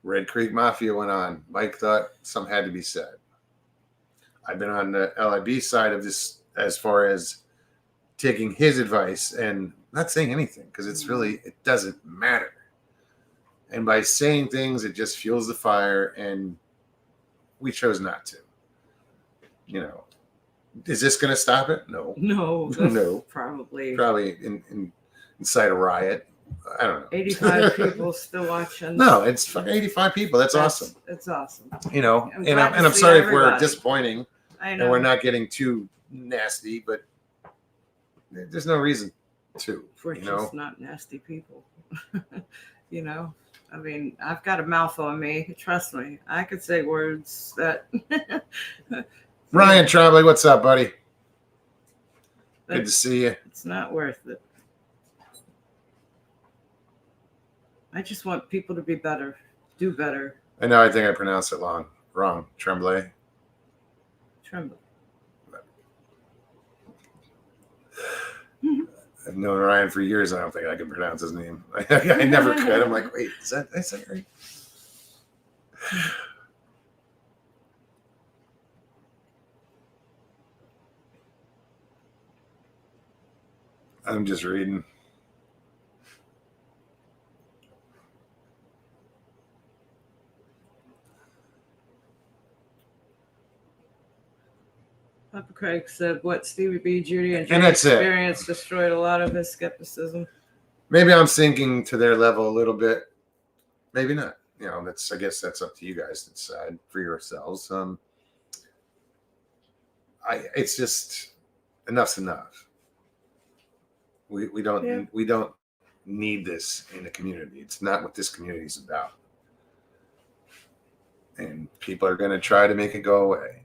Red Creek Mafia went on. Mike thought something had to be said. I've been on the LIB side of this as far as taking his advice and not saying anything because it doesn't matter. And by saying things, it just fuels the fire, and we chose not to. Is this going to stop it? No. No. Probably Incite a riot. I don't know. 85 people still watching. No, it's fucking 85 people. That's awesome. It's awesome. I'm sorry if we're disappointing. I know. And we're not getting too nasty, but there's no reason to. We're just not nasty people. I've got a mouth on me. Trust me. I could say words that. Ryan Trombley, what's up, buddy? Good to see you. It's not worth it. I just want people to be better, do better. I know. I think I pronounced it wrong. Tremblay. I've known Ryan for years. I don't think I can pronounce his name. I never could. I'm like, wait, did I say it right? I'm just reading. Papa Craig said what Stevie B, Judy, and that's experience destroyed a lot of his skepticism. Maybe I'm sinking to their level a little bit. Maybe not. I guess that's up to you guys to decide for yourselves. It's just enough's enough. We don't need this in the community. It's not what this community is about. And people are going to try to make it go away.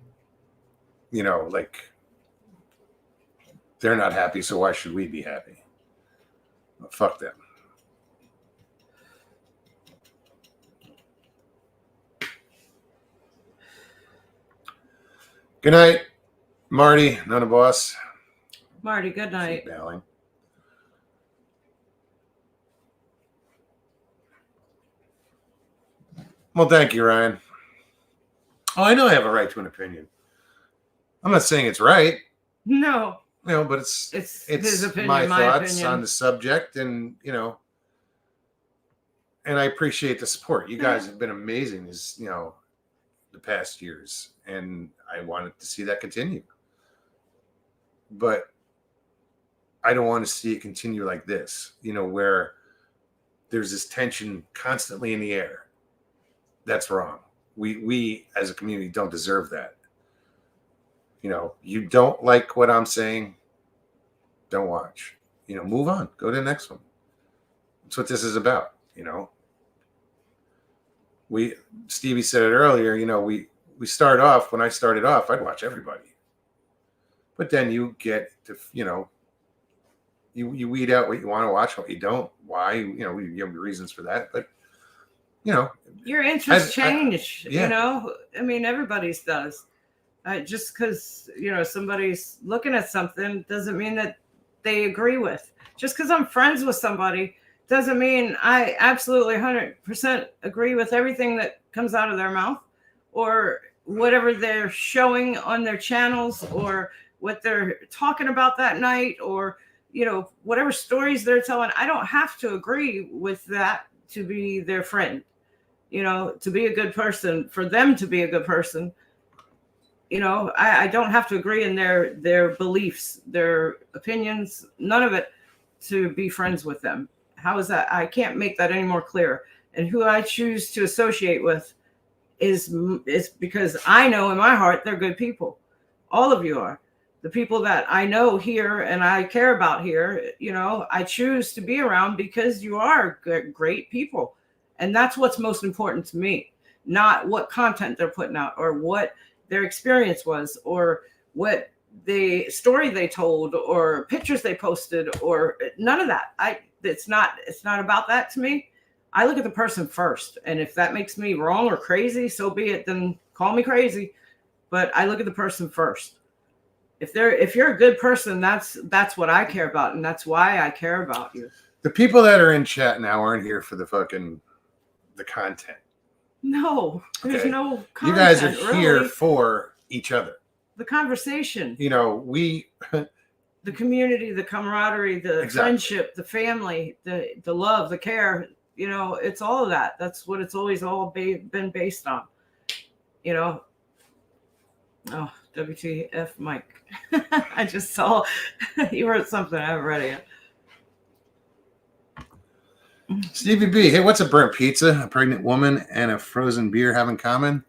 They're not happy, so why should we be happy? Well, fuck them. Good night, Marty, Nona Boss. Marty, good night. Bowing. Well, thank you, Ryan. Oh, I know I have a right to an opinion. I'm not saying it's right. No. But it's his opinion, my thoughts opinion on the subject, and and I appreciate the support. You guys have been amazing the past years, and I wanted to see that continue. But I don't want to see it continue like this, where there's this tension constantly in the air. That's wrong. We as a community don't deserve that. You don't like what I'm saying, don't watch. Move on. Go to the next one. That's what this is about, Stevie said it earlier, we start off, when I started off, I'd watch everybody. But then you get to, you weed out what you want to watch, what you don't. Why? You have reasons for that, but your interests change. Everybody's does. Just because somebody's looking at something doesn't mean that they agree with. Just because I'm friends with somebody doesn't mean I absolutely 100% agree with everything that comes out of their mouth or whatever they're showing on their channels or what they're talking about that night or whatever stories they're telling. I don't have to agree with that to be their friend, to be a good person, for them to be a good person. I don't have to agree in their beliefs, their opinions, none of it, to be friends with them. How is that? I can't make that any more clear. And who I choose to associate with is because I know in my heart they're good people. All of you are. The people that I know here and I care about here, I choose to be around because you are great people. And that's what's most important to me, not what content they're putting out or what their experience was or what the story they told or pictures they posted or none of that. It's not about that to me. I look at the person first. And if that makes me wrong or crazy, so be it, then call me crazy. But I look at the person first. If you're a good person, that's what I care about, and that's why I care about you. The people that are in chat now aren't here for the content. No, there's no content. You guys are here for each other. The conversation. The community, the camaraderie, the friendship, the family, the love, the care. It's all of that. That's what it's always all been based on. Oh, WTF, Mike. I just saw you wrote something. I haven't read it yet. Stevie B, hey, what's a burnt pizza, a pregnant woman, and a frozen beer have in common?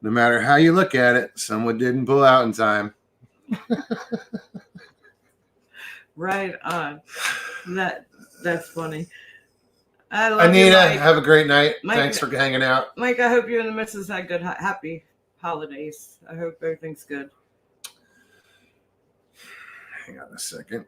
No matter how you look at it, someone didn't pull out in time. Right on. That's funny. I love Anita, you, Mike. have a great night. Mike, thanks for hanging out. Mike, I hope you and the missus had good, happy holidays. I hope everything's good. Hang on a second.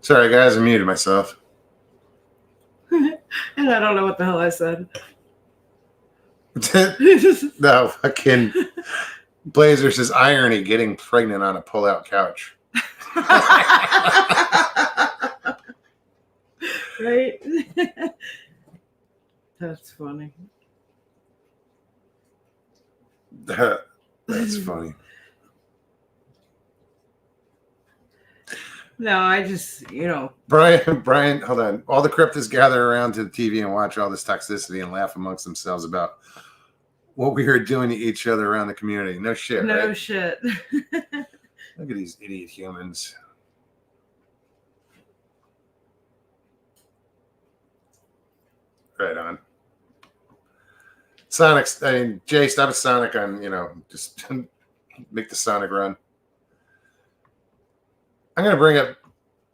Sorry, guys, I muted myself. And I don't know what the hell I said. No, fucking Blazer says irony getting pregnant on a pull-out couch. Right? That's funny. That's funny. No, I just, Brian, hold on. All the cryptids gather around to the TV and watch all this toxicity and laugh amongst themselves about what we are doing to each other around the community. No shit, No right? shit. Look at these idiot humans. Right on. Jay, stop at Sonic on, just make the Sonic run. I'm going to bring up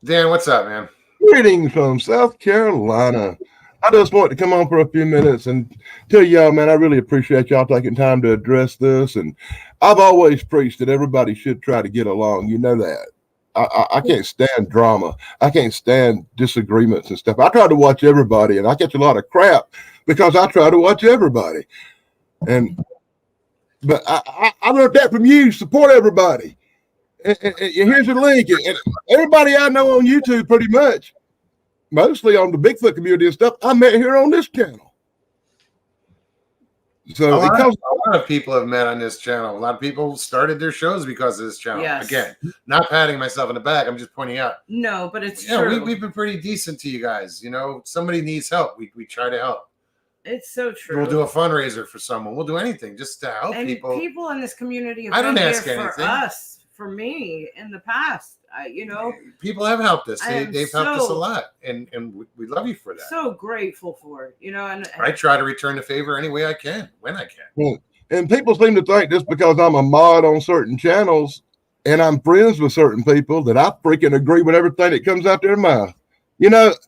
Dan. What's up, man? Greetings from South Carolina. I just want to come on for a few minutes and tell y'all, man, I really appreciate y'all taking time to address this. And I've always preached that everybody should try to get along. You know that. I can't stand drama. I can't stand disagreements and stuff. I try to watch everybody, and I catch a lot of crap because I try to watch everybody. But I learned that from you. Support everybody. And here's your link. And everybody I know on YouTube, pretty much, mostly on the Bigfoot community and stuff, I met here on this channel. So a lot of people have met on this channel. A lot of people started their shows because of this channel. Yes. Again, not patting myself in the back. I'm just pointing out. No, but it's true. We've been pretty decent to you guys. Somebody needs help. We try to help. It's so true. We'll do a fundraiser for someone. We'll do anything just to help people. People in this community have I don't been ask here anything. for us, for me in the past. People have helped us. They've helped us a lot, and we love you for that. So grateful for it, and I try to return the favor any way I can, when I can. Well, and people seem to think just because I'm a mod on certain channels and I'm friends with certain people that I freaking agree with everything that comes out their mouth.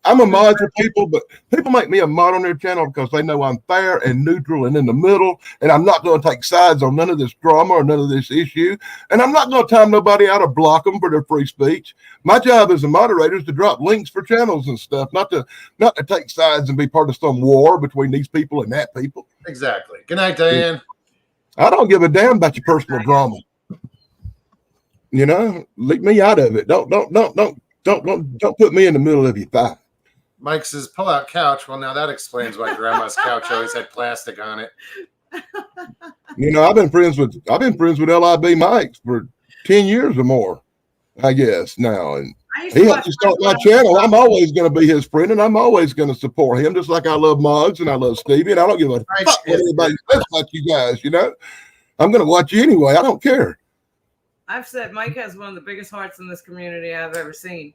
I'm a mod for people, but people make me a mod on their channel because they know I'm fair and neutral and in the middle, and I'm not going to take sides on none of this drama or none of this issue, and I'm not going to time nobody out or block them for their free speech. My job as a moderator is to drop links for channels and stuff, not to take sides and be part of some war between these people and that people. Exactly. Good night, Diane. I don't give a damn about your personal drama. You know, leave me out of it. Don't put me in the middle of your fight. Mike says, pull out couch. Well, now that explains why grandma's couch always had plastic on it. You know, I've been friends with LIB Mike for 10 years or more, I guess now. And he helped me start my channel. I'm always going to be his friend, and I'm always going to support him, just like I love Moggs and I love Stevie, and I don't give a fuck what anybody says about you guys, you know? I'm going to watch you anyway. I don't care. I've said Mike has one of the biggest hearts in this community I've ever seen.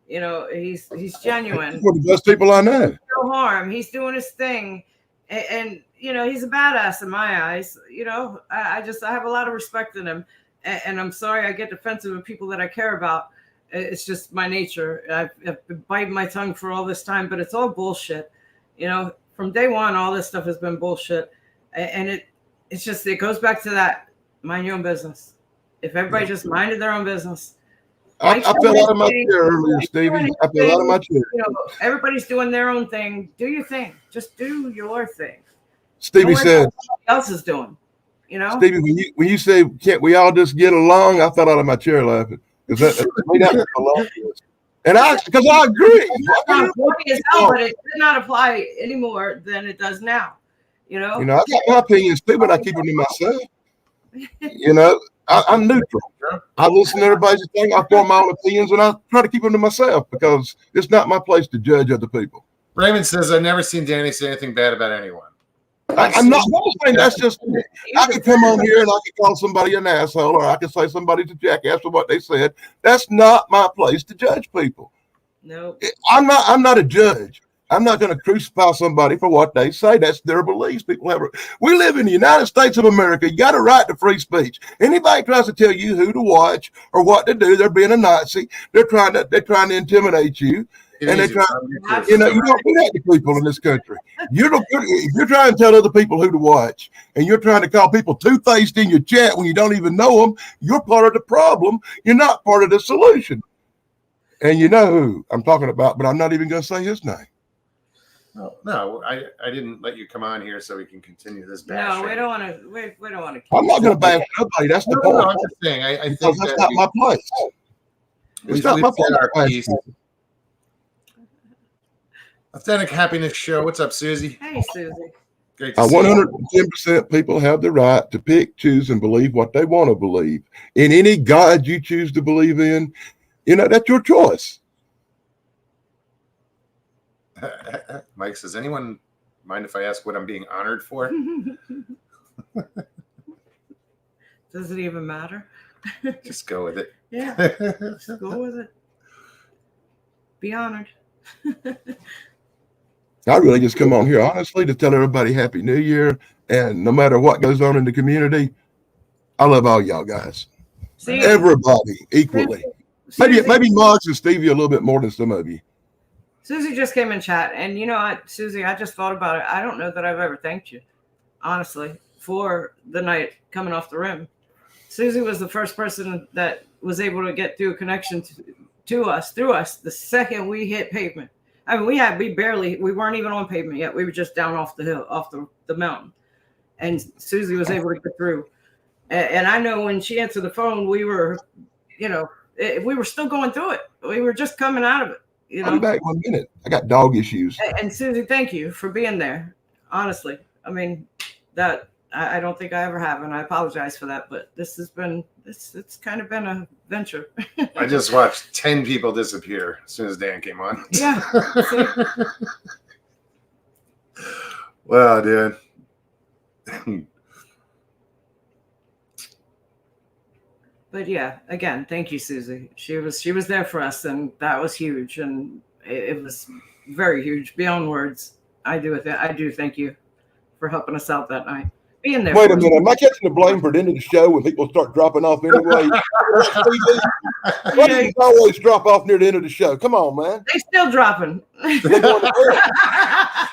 You know, he's genuine. He's one of the best people I know. No harm. He's doing his thing. And you know, he's a badass in my eyes. You know, I have a lot of respect in him. And I'm sorry I get defensive with people that I care about. It's just my nature. I've been biting my tongue for all this time, but it's all bullshit. You know, from day one, all this stuff has been bullshit. And it goes back to that, mind your own business. If everybody just minded their own business. I fell out of my chair earlier, Stevie. I fell out of my chair. You know, everybody's doing their own thing. Do your thing. Just do your thing. Stevie said, "What else is doing?" You know, Stevie, when you say, "Can't we all just get along?" I fell out of my chair laughing because because I agree. But it did not apply any more than it does now. You know, I got my opinions too, but I keep them to myself. You know, I'm neutral. I listen to everybody's thing. I form my own opinions, and I try to keep them to myself because it's not my place to judge other people. Raymond says, I've never seen Danny say anything bad about anyone. I'm not saying that's just me. I could come on here and I could call somebody an asshole, or I could say somebody's a jackass for what they said. That's not my place to judge people. No, I'm not a judge. I'm not going to crucify somebody for what they say. That's their beliefs. We live in the United States of America. You got a right to free speech. Anybody tries to tell you who to watch or what to do, they're being a Nazi. They're trying to intimidate you. And they try, you don't do that to people in this country. If you're trying to tell other people who to watch, and you're trying to call people two-faced in your chat when you don't even know them, you're part of the problem. You're not part of the solution. And you know who I'm talking about, but I'm not even going to say his name. No, I didn't let you come on here so we can continue this bashing. No, we don't want to. We don't want to. I'm not going to bash nobody. That's the point. No, I'm just saying. I think that's not my place. It's not my place. Authentic Happiness Show. What's up, Susie? Hey, Susie. Great to see 110% people have the right to pick, choose, and believe what they want to believe. In any God you choose to believe in, that's your choice. Mike says, anyone mind if I ask what I'm being honored for? Does it even matter? Just go with it. Yeah, just go with it. Be honored. I really just come on here, honestly, to tell everybody Happy New Year. And no matter what goes on in the community, I love all y'all guys. Everybody equally. Maybe Moggs and Stevie a little bit more than some of you. Susie just came in chat, and Susie, I just thought about it. I don't know that I've ever thanked you, honestly, for the night coming off the rim. Susie was the first person that was able to get through a connection through us, the second we hit pavement. I mean, we weren't even on pavement yet. We were just down off the hill, off the mountain. And Susie was able to get through. And I know when she answered the phone, we were still going through it. We were just coming out of it. I'll be back 1 minute. I got dog issues. And Susie, thank you for being there. Honestly, I mean, that I don't think I ever have, and I apologize for that. But it's kind of been a venture. I just watched 10 people disappear as soon as Dan came on. Yeah. Well, dude. But yeah, again, thank you, Susie. She was there for us, and that was huge, and it was very huge beyond words. I do thank you for helping us out that night. Being there. Wait a minute, am I catching the blame for the end of the show when people start dropping off anyway? Why do you always drop off near the end of the show? Come on, man. They still dropping. I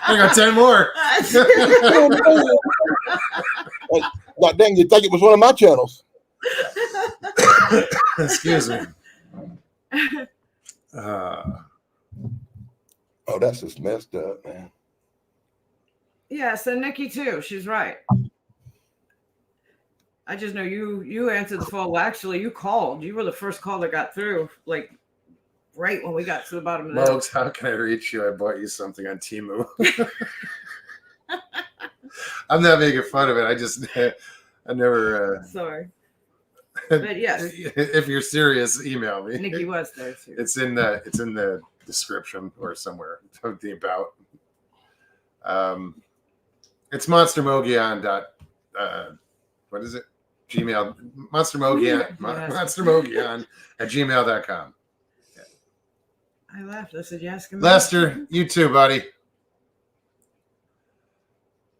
got 10 more. God dang, you'd think it was one of my channels. Excuse me. Oh, that's just messed up, man. Yeah, so Nikki too. She's right. I just know you answered the phone. Well, actually, you called. You were the first call that got through, like right when we got to the bottom of the hill. Mogs, how can I reach you? I bought you something on Temu. I'm not making fun of it. I never. Sorry. But yes. If you're serious, email me. Nikki was there too. It's in the description or somewhere of the about. It's monstermogion. What is it? Gmail. Monstermogion. Monstermogion at gmail.com. I laughed. I said, "Yes, Lester, you too, buddy.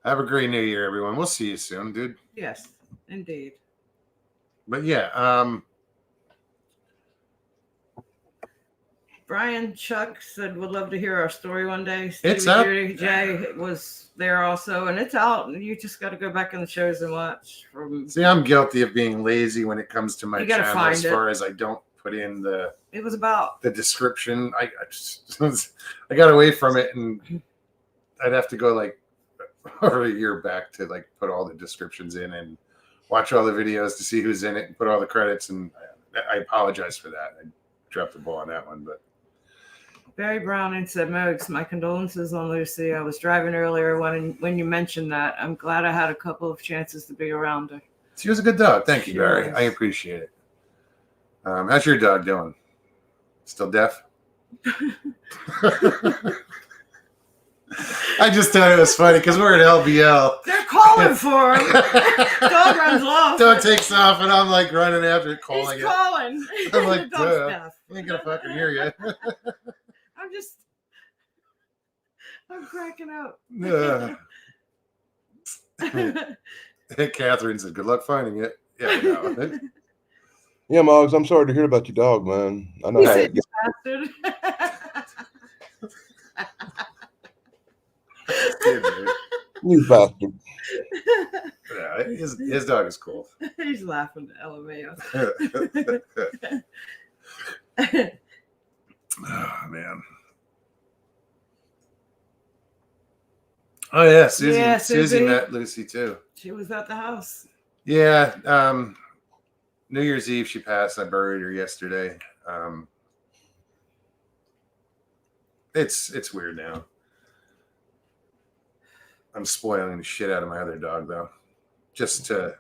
Have a great New Year, everyone. We'll see you soon, dude." Yes, indeed. But yeah, Brian Chuck said, "Would love to hear our story one day." It's up. Jay was there also, and it's out. You just got to go back in the shows and watch. See, I'm guilty of being lazy when it comes to my You gotta channel. find As far as I don't put in It was about. the description. I got away from it, and I'd have to go like over a year back to like put all the descriptions in and watch all the videos to see who's in it and put all the credits. And I apologize for that. I dropped the ball on that one, but. Barry Browning said, "Mogs, my condolences on Lucy. I was driving earlier when you mentioned that. I'm glad I had a couple of chances to be around her." She was a good dog. Thank you, She Barry. was. I appreciate it. How's your dog doing? Still deaf? I just thought it was funny because we're at LBL. They're calling for him. Dog runs off. Dog takes off, and I'm like running after it, calling He's it. calling. I'm like, The dog's duh. deaf. I ain't gonna fucking hear you. I'm cracking up. Catherine said, "Good luck finding it." Yeah, I know. Yeah, Moggs, I'm sorry to hear about your dog, man. I know You how said it gets. bastard. You bastard. Yeah, his dog is cool. He's laughing at LMAO. Oh man. Oh yeah, Susie. Yeah, Susie Susie. met Lucy too. She was at the house. Yeah. New Year's Eve she passed. I buried her yesterday. It's weird now. I'm spoiling the shit out of my other dog though. Just to,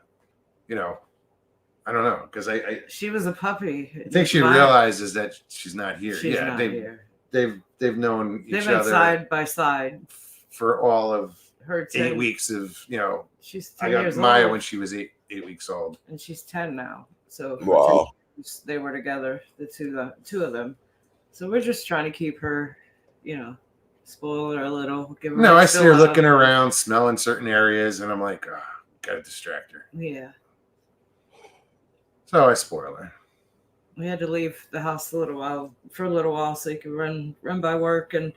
I don't know, because She was a puppy. I think she realizes that she's not here. She's not here. They've known each They've been other side by side. for all of Her 8 weeks of, She's 10 I got years Maya old. when she was eight weeks old. And she's 10 now. So for Wow. 10 years, they were together, the two of them. So we're just trying to keep her, spoil her a little. Give her No, I see her still looking love. around, smelling certain areas, and I'm like, oh, gotta distract her. Yeah. So I spoil her. We had to leave the house for a little while so you could run by work. And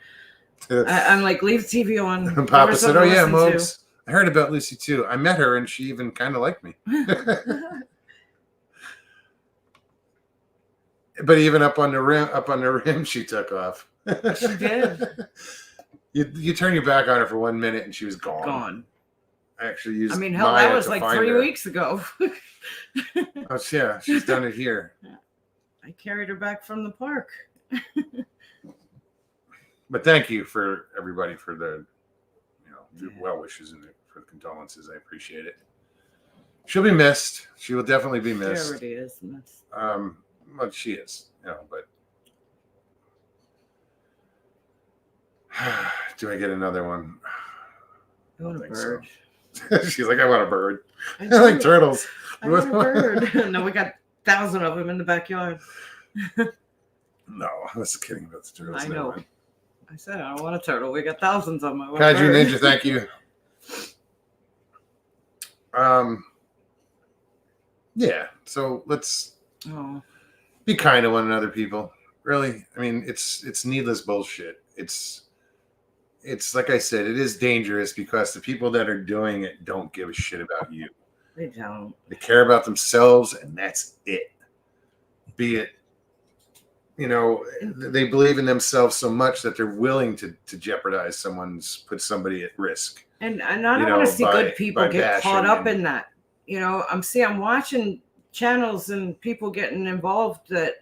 I'm like, leave the TV on. And Give her Papa said, something "Oh to yeah, listen to." Mogs. I heard about Lucy too. I met her, and she even kind of liked me." But even up on the rim, she took off. She did. You turn your back on her for 1 minute, and she was gone. Gone. I actually used. I mean, hell, Maya that was to like find 3 her. weeks ago. Oh yeah, she's done it here. I carried her back from the park. But thank you for everybody for the, the well wishes and for the condolences. I appreciate it. She'll be missed. She will definitely be She missed. already is missed. Well, she is, but do I get another one? I want a think so. bird. She's like, "I want a bird." I I like do. turtles. I want a bird. No, we got 1,000 of them in the backyard. No, I was kidding about the turtles. I Never know. mind. I said I don't want a turtle. We got thousands of them. I want a Kaiju bird. Ninja, thank you. Yeah. So let's Oh, be kind to one another, people. Really, I mean, it's needless bullshit. It's like I said, it is dangerous because the people that are doing it don't give a shit about you. they don't. They care about themselves, and that's it. Be it, they believe in themselves so much that they're willing to jeopardize put somebody at risk. And I don't want to see good people by get caught bashing up and- in that. I'm watching channels and people getting involved that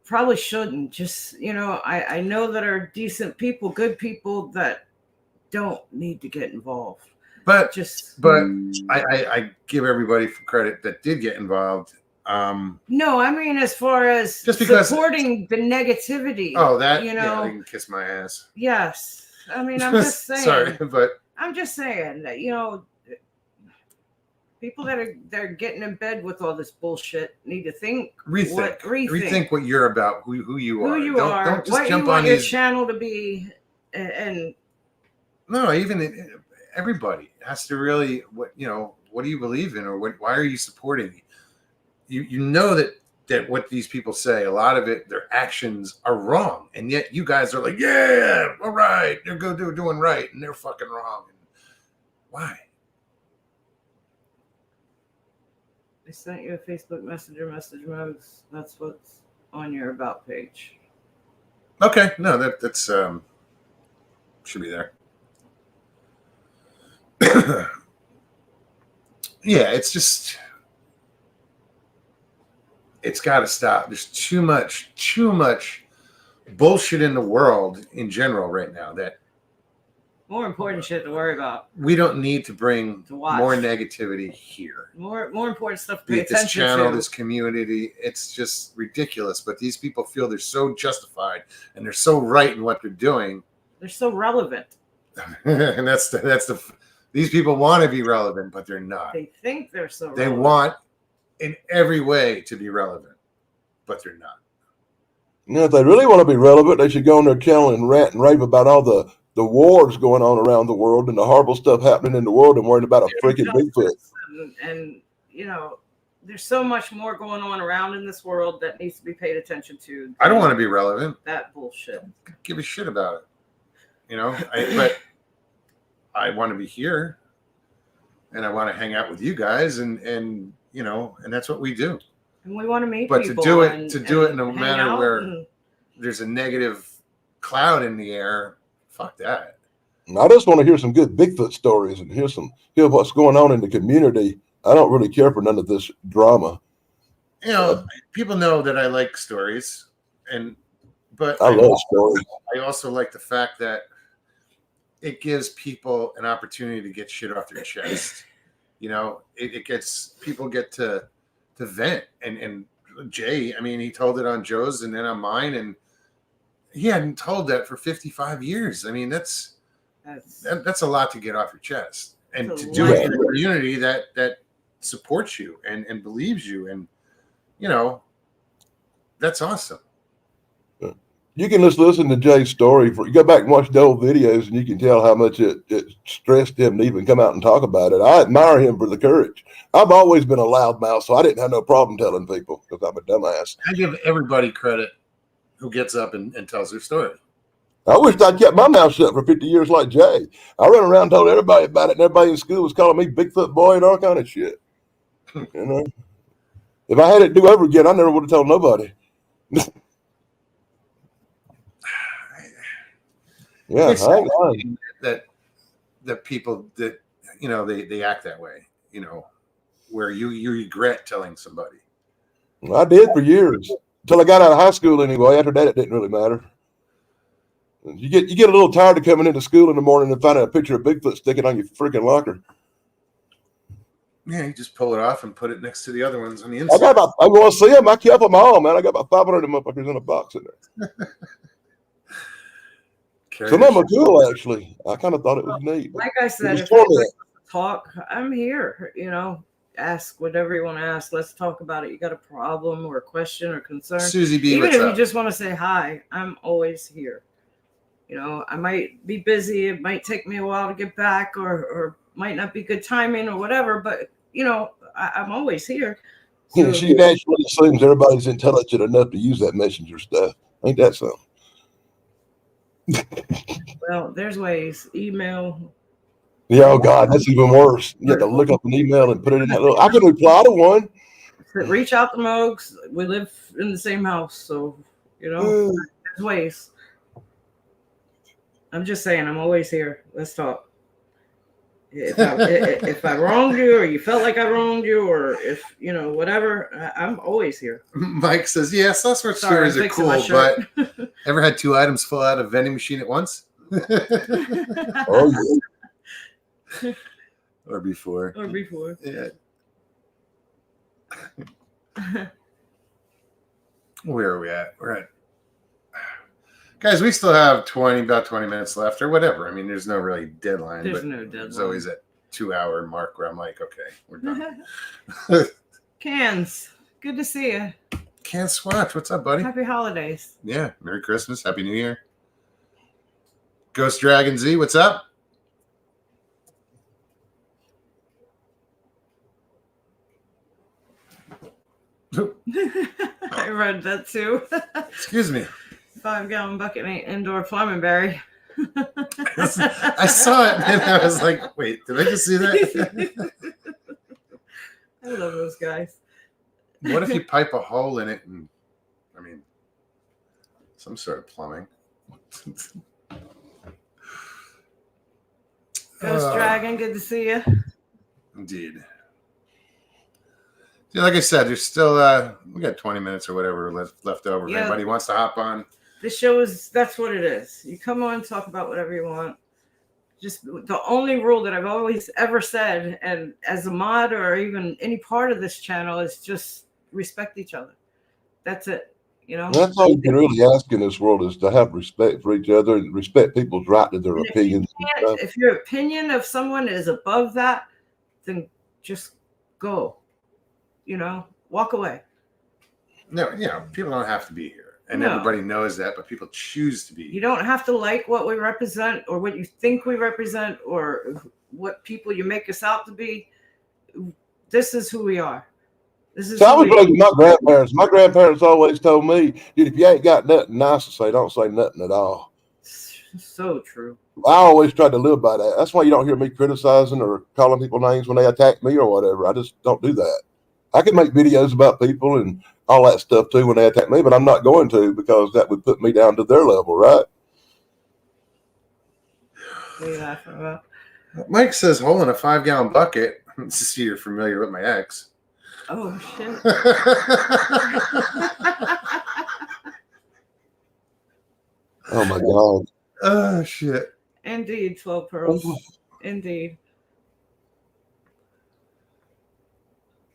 probably shouldn't. Just, I know that are decent people, good people that don't need to get involved. But I give everybody credit that did get involved. No, I mean, as far as just because supporting the negativity. Oh, that they can kiss my ass. Yes, I mean, I'm just saying. Sorry, but I'm just saying that people that are getting in bed with all this bullshit need to rethink what you're about, who you are. Don't just what jump you want on your these channel to be, and no, even everybody has to really what do you believe in, or why are you supporting? You know that what these people say, a lot of it, their actions are wrong, and yet you guys are like, yeah, all right, they're doing right, and they're fucking wrong. Why? I sent you a Facebook Messenger message, Mogs. That's what's on your about page. Okay, no, that's should be there. Yeah, it's just, it's got to stop. There's too much bullshit in the world in general right now that more important shit to worry about. We don't need to bring to watch. More negativity here. More important stuff to Be pay it this attention channel, to. this community. It's just ridiculous. But these people feel they're so justified and they're so right in what they're doing. They're so relevant. And that's the these people want to be relevant, but they're not. They think they're so relevant. They want in every way to be relevant, but they're not. If they really want to be relevant, they should go on their channel and rant and rave about all the wars going on around the world and the horrible stuff happening in the world and worrying about a freaking Bigfoot. And there's so much more going on around in this world that needs to be paid attention to. I don't want to be relevant. That bullshit. Give a shit about it. But I want to be here and I want to hang out with you guys and that's what we do. And we want to meet people. But to do it in a manner where there's a negative cloud in the air, fuck that. I just want to hear some good Bigfoot stories and hear what's going on in the community. I don't really care for none of this drama. People know that I like stories, but I love stories. I also like the fact that it gives people an opportunity to get shit off their chest. People get to vent. And Jay, I mean, he told it on Joe's and then on mine, and he hadn't told that for 55 years. I mean, that's a lot to get off your chest, and to do it in a community that supports you and believes you, and that's awesome. You can just listen to Jay's story. You go back and watch the old videos, and you can tell how much it stressed him to even come out and talk about it. I admire him for the courage. I've always been a loudmouth, so I didn't have no problem telling people because I'm a dumbass. I give everybody credit who gets up and tells their story. I wished I'd kept my mouth shut for 50 years like Jay. I ran around and told everybody about it, and everybody in school was calling me Bigfoot boy and all kind of shit. If I had it do over again, I never would have told nobody. Yeah, that people that they act that way, where you regret telling somebody. I did for years until I got out of high school. Anyway, after that, it didn't really matter. You get a little tired of coming into school in the morning and finding a picture of Bigfoot sticking on your freaking locker. Yeah, you just pull it off and put it next to the other ones on the inside. I want to see them. I kept them all, man. I got about 500 of them motherfuckers in a box in there. Some of them are cool, actually. I kind of thought it was neat. Like I said, if you talk, I'm here. Ask whatever you want to ask. Let's talk about it. You got a problem or a question or concern? Susie B, even if up? You just want to say hi, I'm always here. I might be busy. It might take me a while to get back, or might not be good timing or whatever. But I'm always here. So, she naturally assumes everybody's intelligent enough to use that messenger stuff. Ain't that something? Well, there's ways. Email. Yeah, oh God, that's even worse. You have to look up an email and put it in that little. I can reply to one. Reach out to Mogs. We live in the same house, so there's ways. I'm just saying, I'm always here. Let's talk. If I wronged you, or you felt like I wronged you, or if whatever, I'm always here. Mike says, "Yeah, suspect Sorry, stories are fixing my cool, shirt. but ever had 2 items fall out of a vending machine at once?" Oh, yeah. Or before. Or before. Yeah. Where are we at? We're at, guys, we still have about 20 minutes left or whatever. I mean, there's no really deadline. There's but no deadline. There's always that 2-hour mark where I'm like, okay, we're done. Cans, good to see you. Can't swatch. What's up, buddy? Happy holidays. Yeah. Merry Christmas. Happy New Year. Ghost Dragon Z, what's up? I read that too. Excuse me. 5-gallon bucket ain't indoor plumbing, Barry. I saw it and I was like, wait, did I just see that? I love those guys. What if you pipe a hole in it and, I mean, some sort of plumbing? Ghost Dragon, good to see you. Indeed. Yeah, like I said, there's still we got 20 minutes or whatever left over. If Yeah. anybody wants to hop on. This show that's what it is. You come on, talk about whatever you want. Just the only rule that I've always ever said, and as a mod or even any part of this channel, is just respect each other. That's it. That's all you can really ask in this world, is to have respect for each other and respect people's right to their opinions. If your opinion of someone is above that, then just go. Walk away. No, people don't have to be here. And No. everybody knows that, but people choose to be. You don't have to like what we represent or what you think we represent or what people you make us out to be. This is who we are. This is So I who was we raised with my grandparents. My grandparents always told me, dude, if you ain't got nothing nice to say, don't say nothing at all. So true. I always tried to live by that. That's why you don't hear me criticizing or calling people names when they attack me or whatever. I just don't do that. I can make videos about people and all that stuff too when they attack me, but I'm not going to, because that would put me down to their level, right? What are you laughing about? Mike says, hole in a 5-gallon bucket. To see you're familiar with my ex. Oh, shit. Oh my God. Oh, shit. Indeed, 12 pearls. Indeed.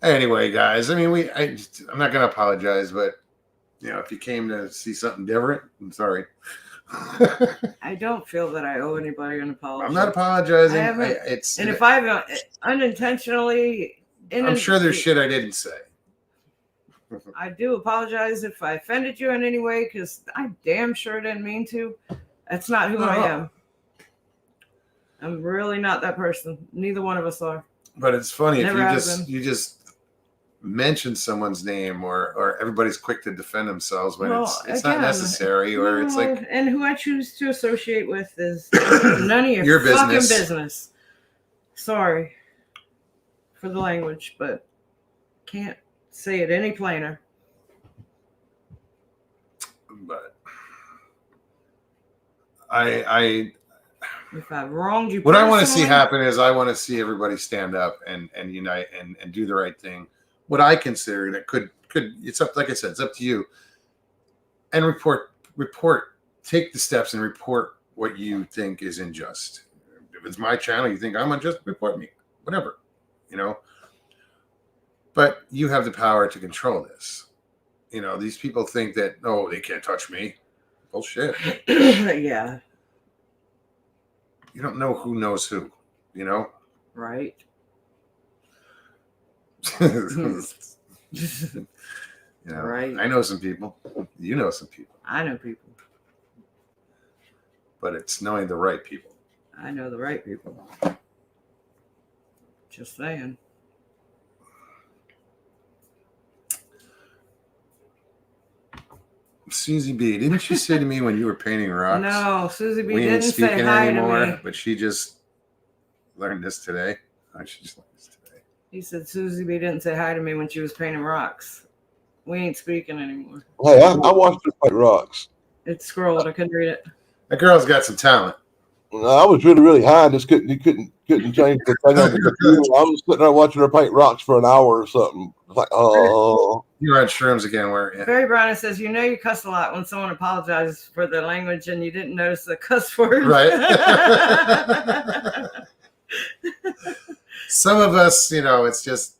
Anyway, guys, I mean, I'm not going to apologize, but, if you came to see something different, I'm sorry. I don't feel that I owe anybody an apology. I'm not apologizing. I haven't, and if I've unintentionally... I'm sure there's shit I didn't say. I do apologize if I offended you in any way, because I damn sure didn't mean to. That's not who I am. I'm really not that person. Neither one of us are. But it's funny Never if you just mention someone's name, or everybody's quick to defend themselves when it's not necessary, or it's like, and who I choose to associate with is none of your fucking business. business. Sorry for the language, but can't say it any plainer. But If I've wronged you, what I want to see personally, happen is I want to see everybody stand up and unite and do the right thing. What I consider that could it's up, like I said, it's up to you. And report, take the steps and report what you think is unjust. If it's my channel, you think I'm unjust, report me, whatever, But you have the power to control this. These people think that, oh, they can't touch me. Bullshit. Yeah. You don't know who knows who, Right. Right. I know some people. You know some people. I know people. But it's knowing the right people. I know the right people. Just saying. Susie B, didn't you say to me when you were painting rocks? No, Susie B we ain't didn't say speaking hi anymore, to me. but she just learned this today. She just learned this today. He said Susie B didn't say hi to me when she was painting rocks. We ain't speaking anymore. Hey, I watched her paint rocks. It scrolled. I couldn't read it. That girl's got some talent. I was really, really high and just couldn't couldn't change the thing on the computer. I was sitting there watching her paint rocks for an hour or something. It's like, oh. You were on shrooms again, weren't you? Barry Brown says, you know, you cuss a lot when someone apologizes for their language and you didn't notice the cuss word. Right. Some of us, you know, it's just,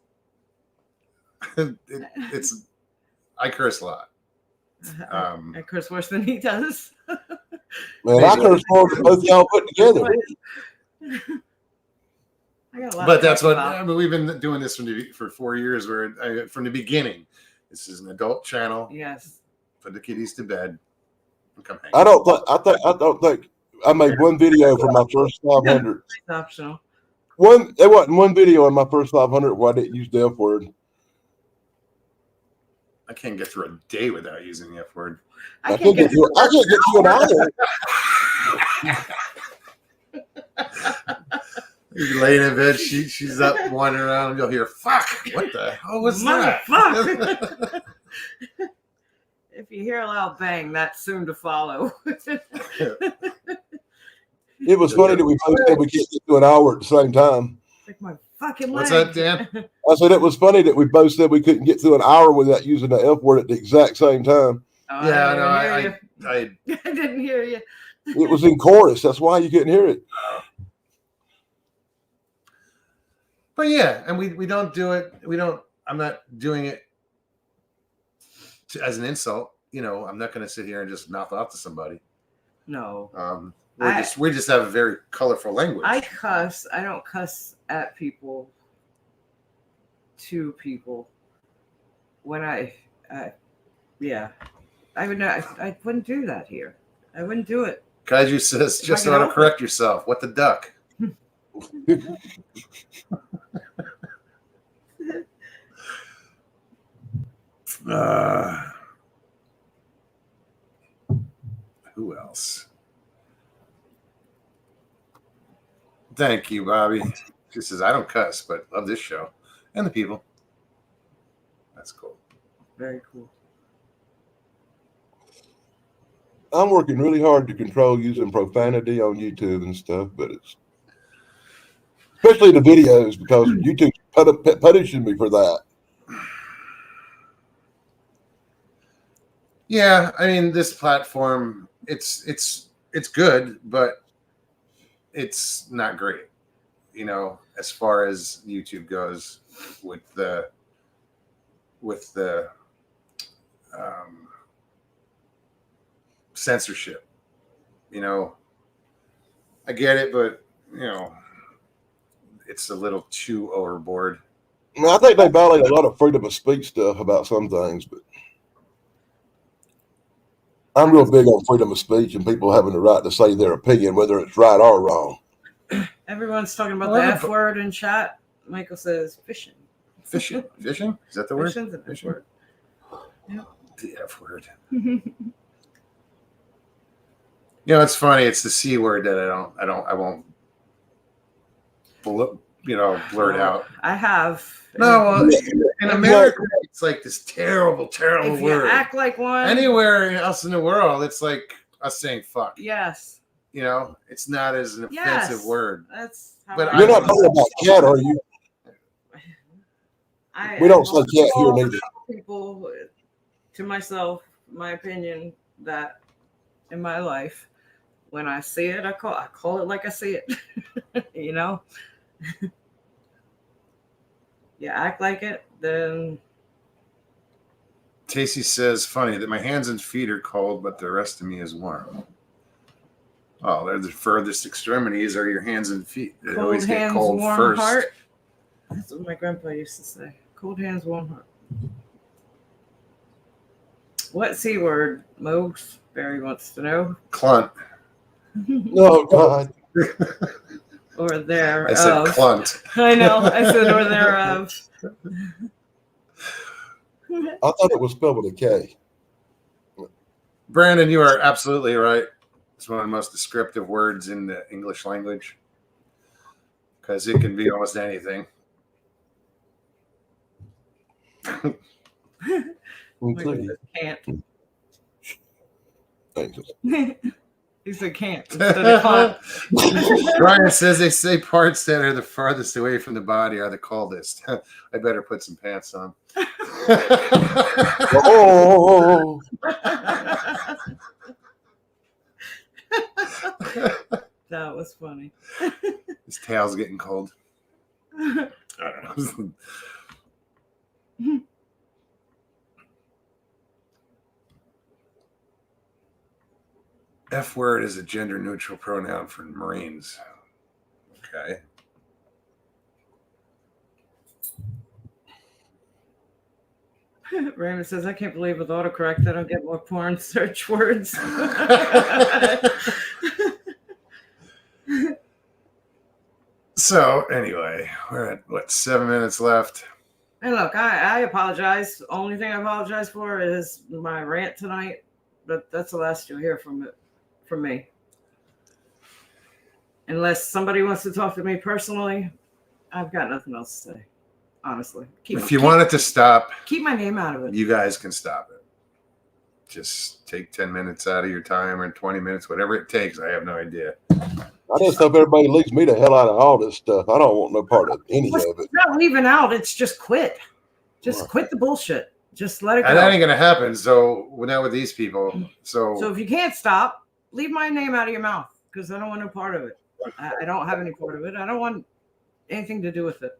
it's, I curse a lot. I curse worse than he does. Man, I curse more than both y'all put together. I got a lot But to that's talk what about. I mean, we've been doing this for 4 years. From the beginning, this is an adult channel. Yes. Put the kiddies to bed and come hang. I don't think I made one video for my first 500. It's optional. There wasn't one video in my first 500 where I didn't use the F word. I can't get through a day without using the F word. I can't get you an hour. You lay in bed, she's up wandering around, and you'll hear, fuck, what the hell was that? Motherfucker. If you hear a loud bang, that's soon to follow. It was funny that we both said we can't get to an hour at the same time. Like my fucking What's leg. that, Dan? I said it was funny that we both said we couldn't get to an hour without using the F word at the exact same time. Oh, Yeah, I no, I didn't hear you. It was in chorus. That's why you couldn't hear it. But yeah, and we don't do it. I'm not doing it as an insult. You know, I'm not going to sit here and just mouth off to somebody. No. We just have a very colorful language. I cuss. I don't cuss at people. To people. When I wouldn't do that here. I wouldn't do it. Kaiju says, just autocorrect yourself. What the duck? Who else? Thank you, Bobby. She says, I don't cuss, but love this show and the people. That's cool. Very cool. I'm working really hard to control using profanity on YouTube and stuff, but it's especially the videos because YouTube's punishing me for that. Yeah, I mean, this platform, it's good, but it's not great. You know, as far as YouTube goes, with the censorship. You know, I get it, but you know, it's a little too overboard. I mean, I think they violate a lot of freedom of speech stuff about some things, but I'm real big on freedom of speech and people having the right to say their opinion, whether it's right or wrong. Everyone's talking about the F word in chat. Michael says fishing. Fishing? Fishing? Is that the word? Fishing's an F word. Yep. The F word. You know, it's funny. It's the C word that I won't, blurt out. I have. No, in America, it's like this terrible, terrible if you word. act like one. Anywhere else in the world, it's like us saying fuck. Yes. You know, it's not as an offensive word. That's how But You're not talking about cat, are you? We don't say cat here neither. People, to myself, my opinion, that in my life, when I see it, I call it like I see it. You know? You act like it, then. Tacy says, funny that my hands and feet are cold, but the rest of me is warm. Oh, they're the furthest extremities are your hands and feet. They Cold always hands, get cold warm first. heart. That's what my grandpa used to say. Cold hands, warm heart. What C word? Most Barry wants to know. Clunt. Oh, God. Or thereof. I said clunt. I know. I said or thereof. I thought it was spelled with a K. Brandon, you are absolutely right. It's one of the most descriptive words in the English language because it can be almost anything. Including. Can't. Thanks. He He said can't instead of can't. Brian says they say parts that are the farthest away from the body are the coldest. I better put some pants on. Oh, That was funny. His tail's getting cold. I don't know. F word is a gender neutral pronoun for Marines. Okay. Raymond says, I can't believe with autocorrect I don't get more porn search words. So anyway, we're at what, 7 minutes left. And look, I apologize. The only thing I apologize for is my rant tonight, but that's the last you'll hear from me. Unless somebody wants to talk to me personally, I've got nothing else to say. Honestly, If you want it to stop, keep my name out of it. you guys can stop it. Just take 10 minutes out of your time or 20 minutes, whatever it takes. I have no idea. I just hope everybody leaves me the hell out of all this stuff. I don't want no part of any of it. It's not leaving out. It's just quit. Just quit the bullshit. Just let it go. And that ain't going to happen. So we're not with these people. So if you can't stop, leave my name out of your mouth because I don't want no part of it. I don't have any part of it. I don't want anything to do with it.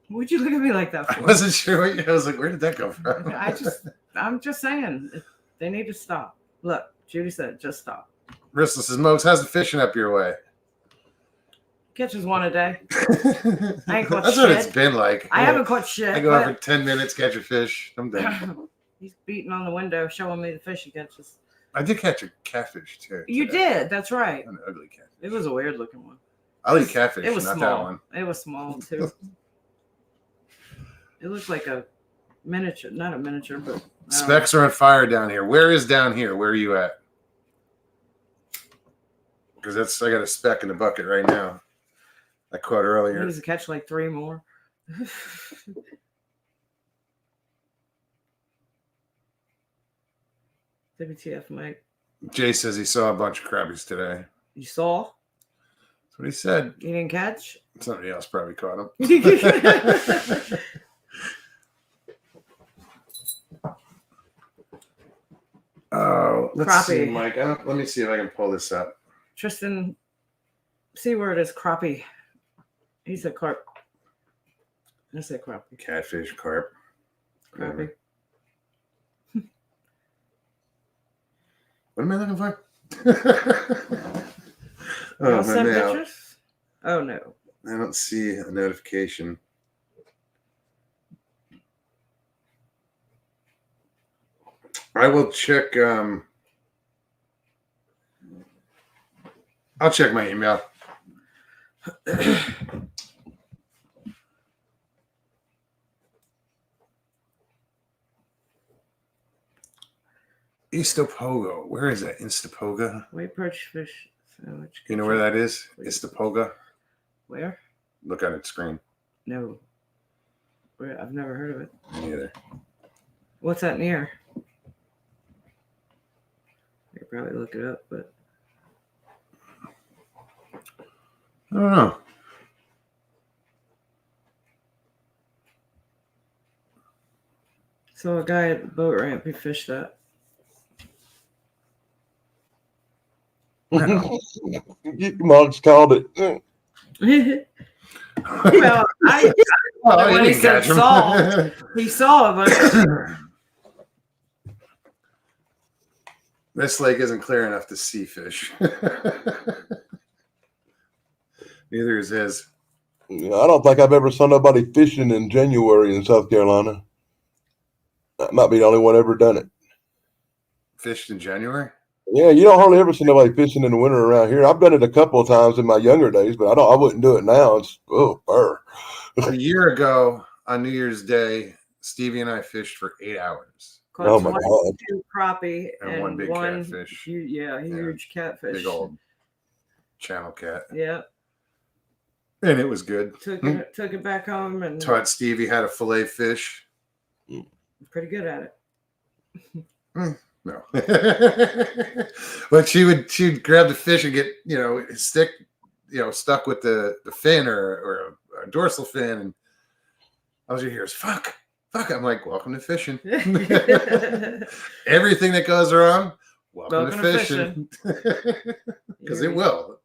What'd you look at me like that for? I wasn't sure. I was like, where did that go from? I'm just saying, they need to stop. Look, Judy said, just stop. Bristol says, Mokes, how's the fishing up your way? Catches one a day. I ain't caught That's shit. what it's been like. I haven't caught shit. I go out for 10 minutes, catch a fish. I'm done. He's beating on the window, showing me the fish he catches. I did catch a catfish too. You did. That's right. An ugly catfish. It was a weird looking one. I'll eat catfish. It was not small. That one. It was small too. It looked like a miniature, not a miniature, but Specks are on fire down here. Where is down here? Where are you at? Because I got a speck in the bucket right now. I caught earlier. He needs to catch like 3 more. WTF, Mike? Jay says he saw a bunch of crabbies today. You saw? That's what he said. You didn't catch? Somebody else probably caught him. Oh, let's see, Crappie. Mike. Let me see if I can pull this up. Tristan, see where it is, crappie. He said carp. I said crappie. Catfish, carp. Crappie. What am I looking for? Y'all Oh, send now. pictures? Oh, no. I don't see a notification. I will check. I'll check my email. Istopoga. Where is that? Istopoga? White perch fish sandwich. You know where that is? Istopoga. Where? Look on its screen. No. Where? I've never heard of it. Me neither. What's that near? I could probably look it up, but I don't know. so a guy at the boat ramp, he fished that. Mugs called it. Well, Oh, when you he didn't said catch 'em. saw, he saw a bunch. This lake isn't clear enough to see fish. Neither is his. I don't think I've ever saw nobody fishing in January in South Carolina. That might be the only one ever done it. Fished in January? Yeah, you don't hardly ever see nobody fishing in the winter around here. I've done it a couple of times in my younger days, but I wouldn't do it now. It's burr. A year ago on New Year's Day, Stevie and I fished for 8 hours. Caught Oh my 22 crappie And one big catfish. Huge catfish. Big old channel cat. Yeah. And it was good. Took it back home and Taught Stevie how to fillet fish. pretty good at it. No. But she'd grab the fish and get, his stick, stuck with the fin or a dorsal fin, and all you hear is fuck. I'm like, welcome to fishing. Everything that goes wrong, welcome to fishing. Because it will.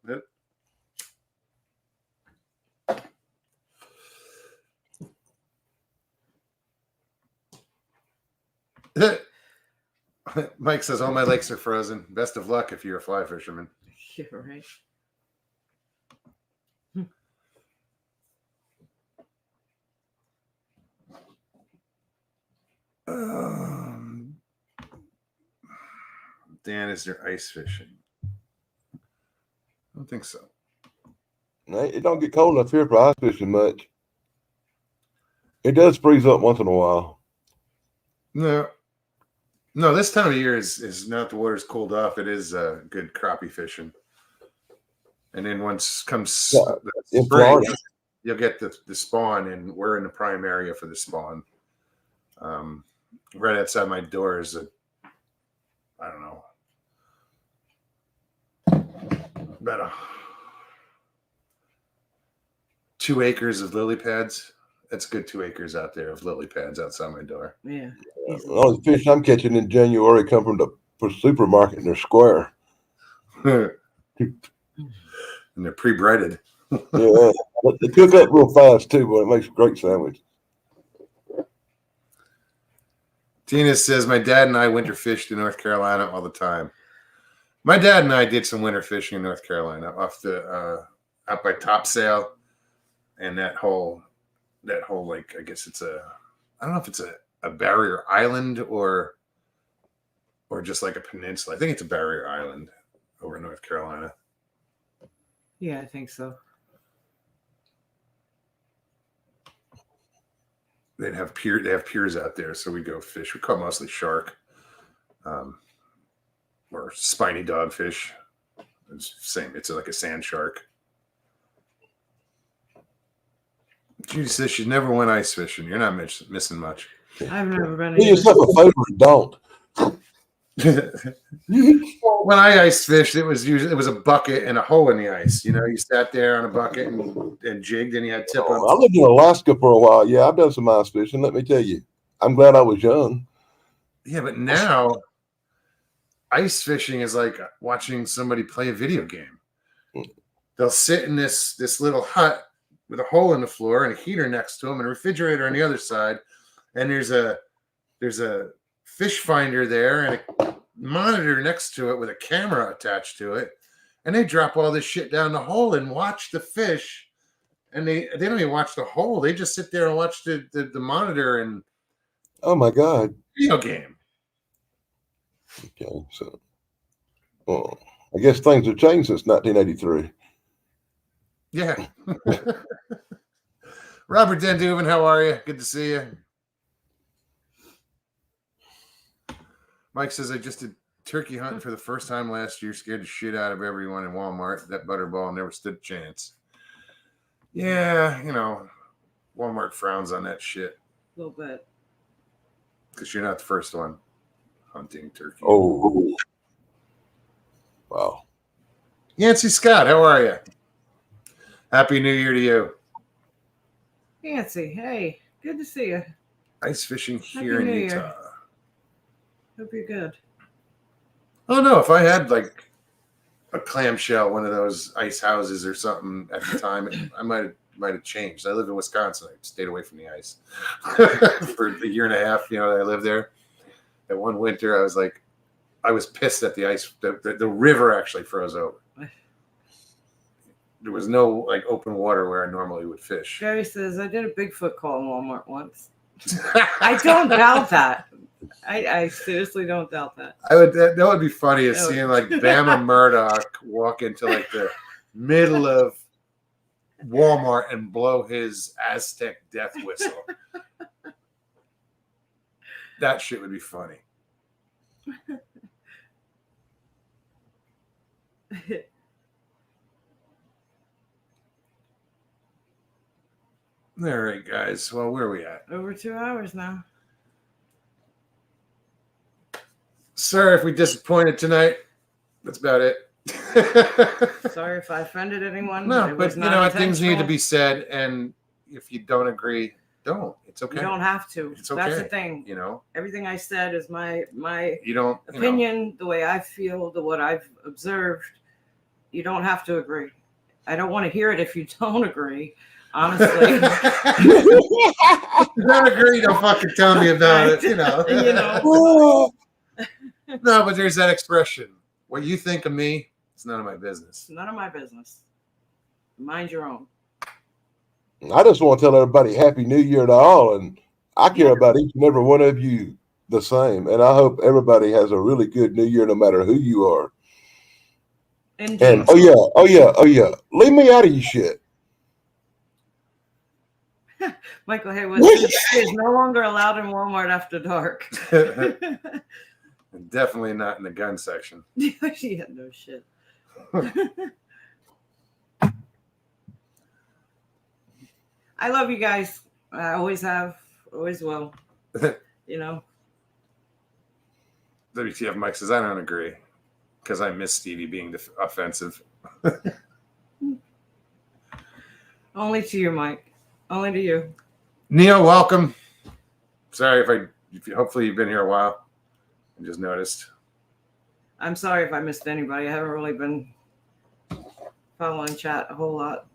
Mike says, all my lakes are frozen. Best of luck if you're a fly fisherman. Yeah, right. Dan, is there ice fishing? I don't think so. No, it don't get cold enough here for ice fishing much. It does freeze up once in a while. No, this time of year is not the water's cooled off. It is good crappie fishing. And then once comes spring, Florida, you'll get the spawn, and we're in the prime area for the spawn. Right outside my door is I don't know, about 2 acres of lily pads. That's good 2 acres out there of lily pads outside my door. Yeah. All the fish I'm catching in January come from the supermarket and they're square. And they're pre-breaded. Yeah, they cook up real fast too, but it makes a great sandwich. Tina says, my dad and I winter fished in North Carolina all the time. My dad and I did some winter fishing in North Carolina off the out by Topsail, and that whole like, I guess I don't know if it's a barrier island or just like a peninsula. I think it's a barrier island over in North Carolina. Yeah, I think so. They have piers out there, so we go fish. We caught mostly shark, or spiny dogfish. It's same. It's like a sand shark. Judy says she never went ice fishing. You're not missing much. I've never been. Do yourself a favor and don't. When I ice fished, it was a bucket and a hole in the ice. You sat there on a bucket and jigged, and you had tip ups. I lived in Alaska for a while. Yeah, I've done some ice fishing. Let me tell you, I'm glad I was young. Yeah, but now ice fishing is like watching somebody play a video game. They'll sit in this little hut with a hole in the floor and a heater next to them and a refrigerator on the other side, and there's a fish finder there and a monitor next to it with a camera attached to it, and they drop all this shit down the hole and watch the fish, and they don't even watch the hole. They just sit there and watch the monitor and Oh my God. video game. Okay, so well, I guess things have changed since 1983. Yeah. Robert Denduven, how are you? Good to see you. Mike says, I just did turkey hunting for the first time last year. Scared the shit out of everyone in Walmart. That butterball never stood a chance. Yeah, Walmart frowns on that shit. A little bit. Because you're not the first one hunting turkey. Oh. Wow. Yancy Scott, how are you? Happy New Year to you. Nancy, hey, good to see you. Ice fishing here Happy in New Utah. Year. Hope you're good. Oh no, if I had like a clamshell, one of those ice houses or something at the time, I might have changed. I live in Wisconsin. I stayed away from the ice for a year and a half. That I lived there. That one winter, I was pissed that the ice, the river actually froze over. There was no like open water where I normally would fish. Gary says, I did a Bigfoot call in Walmart once. I don't doubt that. I seriously don't doubt that. That would be funny is seeing like Bama Murdoch walk into like the middle of Walmart and blow his Aztec death whistle. That shit would be funny. All right, guys. Well, where are we at? Over 2 hours now. Sorry if we disappointed tonight. That's about it. Sorry if I offended anyone. No, It but was you not know, things need to intentional. be said, and if you don't agree, don't. It's okay. You don't have to. It's okay. That's the thing. You know, Everything I said is my you don't opinion, the way I feel, what I've observed. You don't have to agree. I don't want to hear it if you don't agree. Honestly, if you don't agree, don't fucking tell me about it. You know. You know. No, but there's that expression. What you think of me, it's none of my business. It's none of my business. Mind your own. I just want to tell everybody Happy New Year to all, and I care about each and every one of you the same. And I hope everybody has a really good New Year, no matter who you are. And oh yeah, leave me out of your shit. Michael Haywood is no longer allowed in Walmart after dark. Definitely not in the gun section. She had no shit. I love you guys. I always have, always will. You know. WTF Mike says, I don't agree because I miss Stevie being offensive. Only to you, Mike. Only to you. Neil, welcome. Sorry if hopefully you've been here a while. I just noticed. I'm sorry if I missed anybody. I haven't really been following chat a whole lot.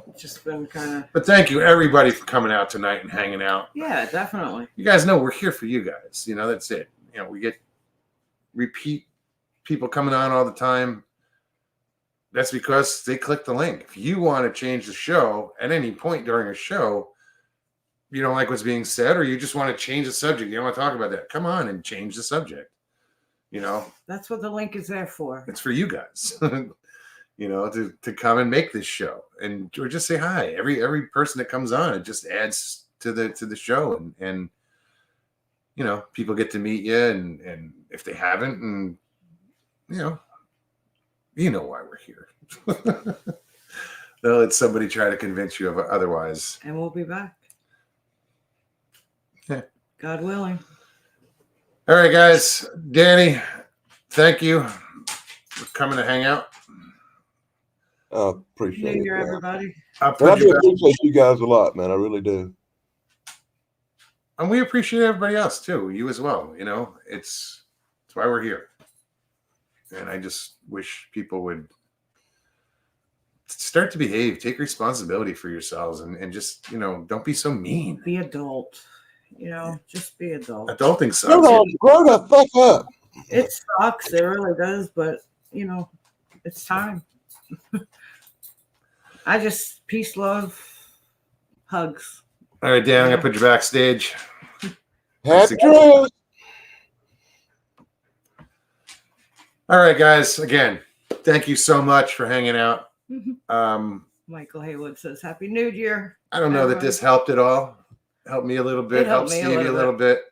It's just been kind of. But thank you everybody for coming out tonight and hanging out. Yeah, definitely. You guys know we're here for you guys. You know, that's it. You know, we get repeat people coming on all the time. That's because they click the link. If you want to change the show at any point during a show, you don't like what's being said, or you just want to change the subject, you don't want to talk about that, come on and change the subject. You know, that's what the link is there for. It's for you guys. You know, to come and make this show, and or just say hi. Every person that comes on, it just adds to the show, and you know, people get to meet you, and if they haven't, and you know why we're here. Don't let somebody try to convince you of otherwise. And we'll be back. Yeah. God willing. All right, guys. Danny, thank you for coming to hang out. I appreciate New Year, it. everybody. I appreciate you guys a lot, man. I really do. And we appreciate everybody else too. You as well. You know, it's why we're here. And I just wish people would start to behave, take responsibility for yourselves, and just, you know, don't be so mean. Be adult. You know, just be adult. Adulting sucks. Grow the fuck up. It sucks. It really does. But, you know, it's time. I just, peace, love, hugs. All right, Dan, I'm going to put you backstage. Happy New All right, guys. Again, thank you so much for hanging out. Michael Haywood says, Happy New Year. I don't know that this helped at all. Helped me a little bit. Helped Stevie a little bit.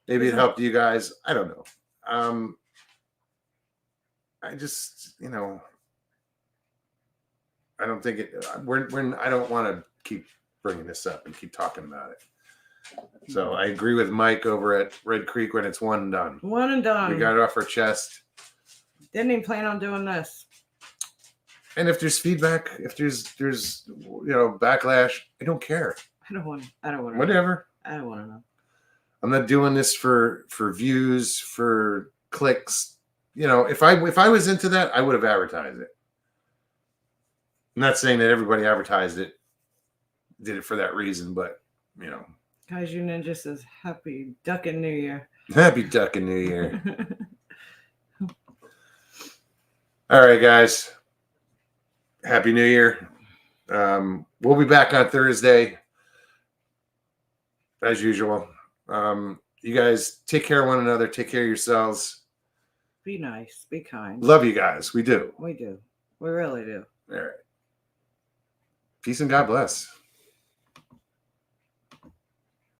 Maybe it helped you guys. I don't know. I just, you know, I don't think it. I don't want to keep bringing this up and keep talking about it. So I agree with Mike over at Red Creek when it's one and done. One and done. We got it off our chest. Didn't even plan on doing this. And if there's feedback, if there's you know, backlash, I don't care. I don't want to. Whatever. I don't want to know. I'm not doing this for views, for clicks. You know, if I was into that, I would have advertised it. I'm not saying that everybody advertised it, did it for that reason, but you know. Kaiju Ninja says, Happy Duckin' New Year. Happy Duckin' New Year. All right, guys. Happy New Year. We'll be back on Thursday, as usual. You guys take care of one another. Take care of yourselves. Be nice. Be kind. Love you guys. We do. We do. We really do. All right. Peace and God bless.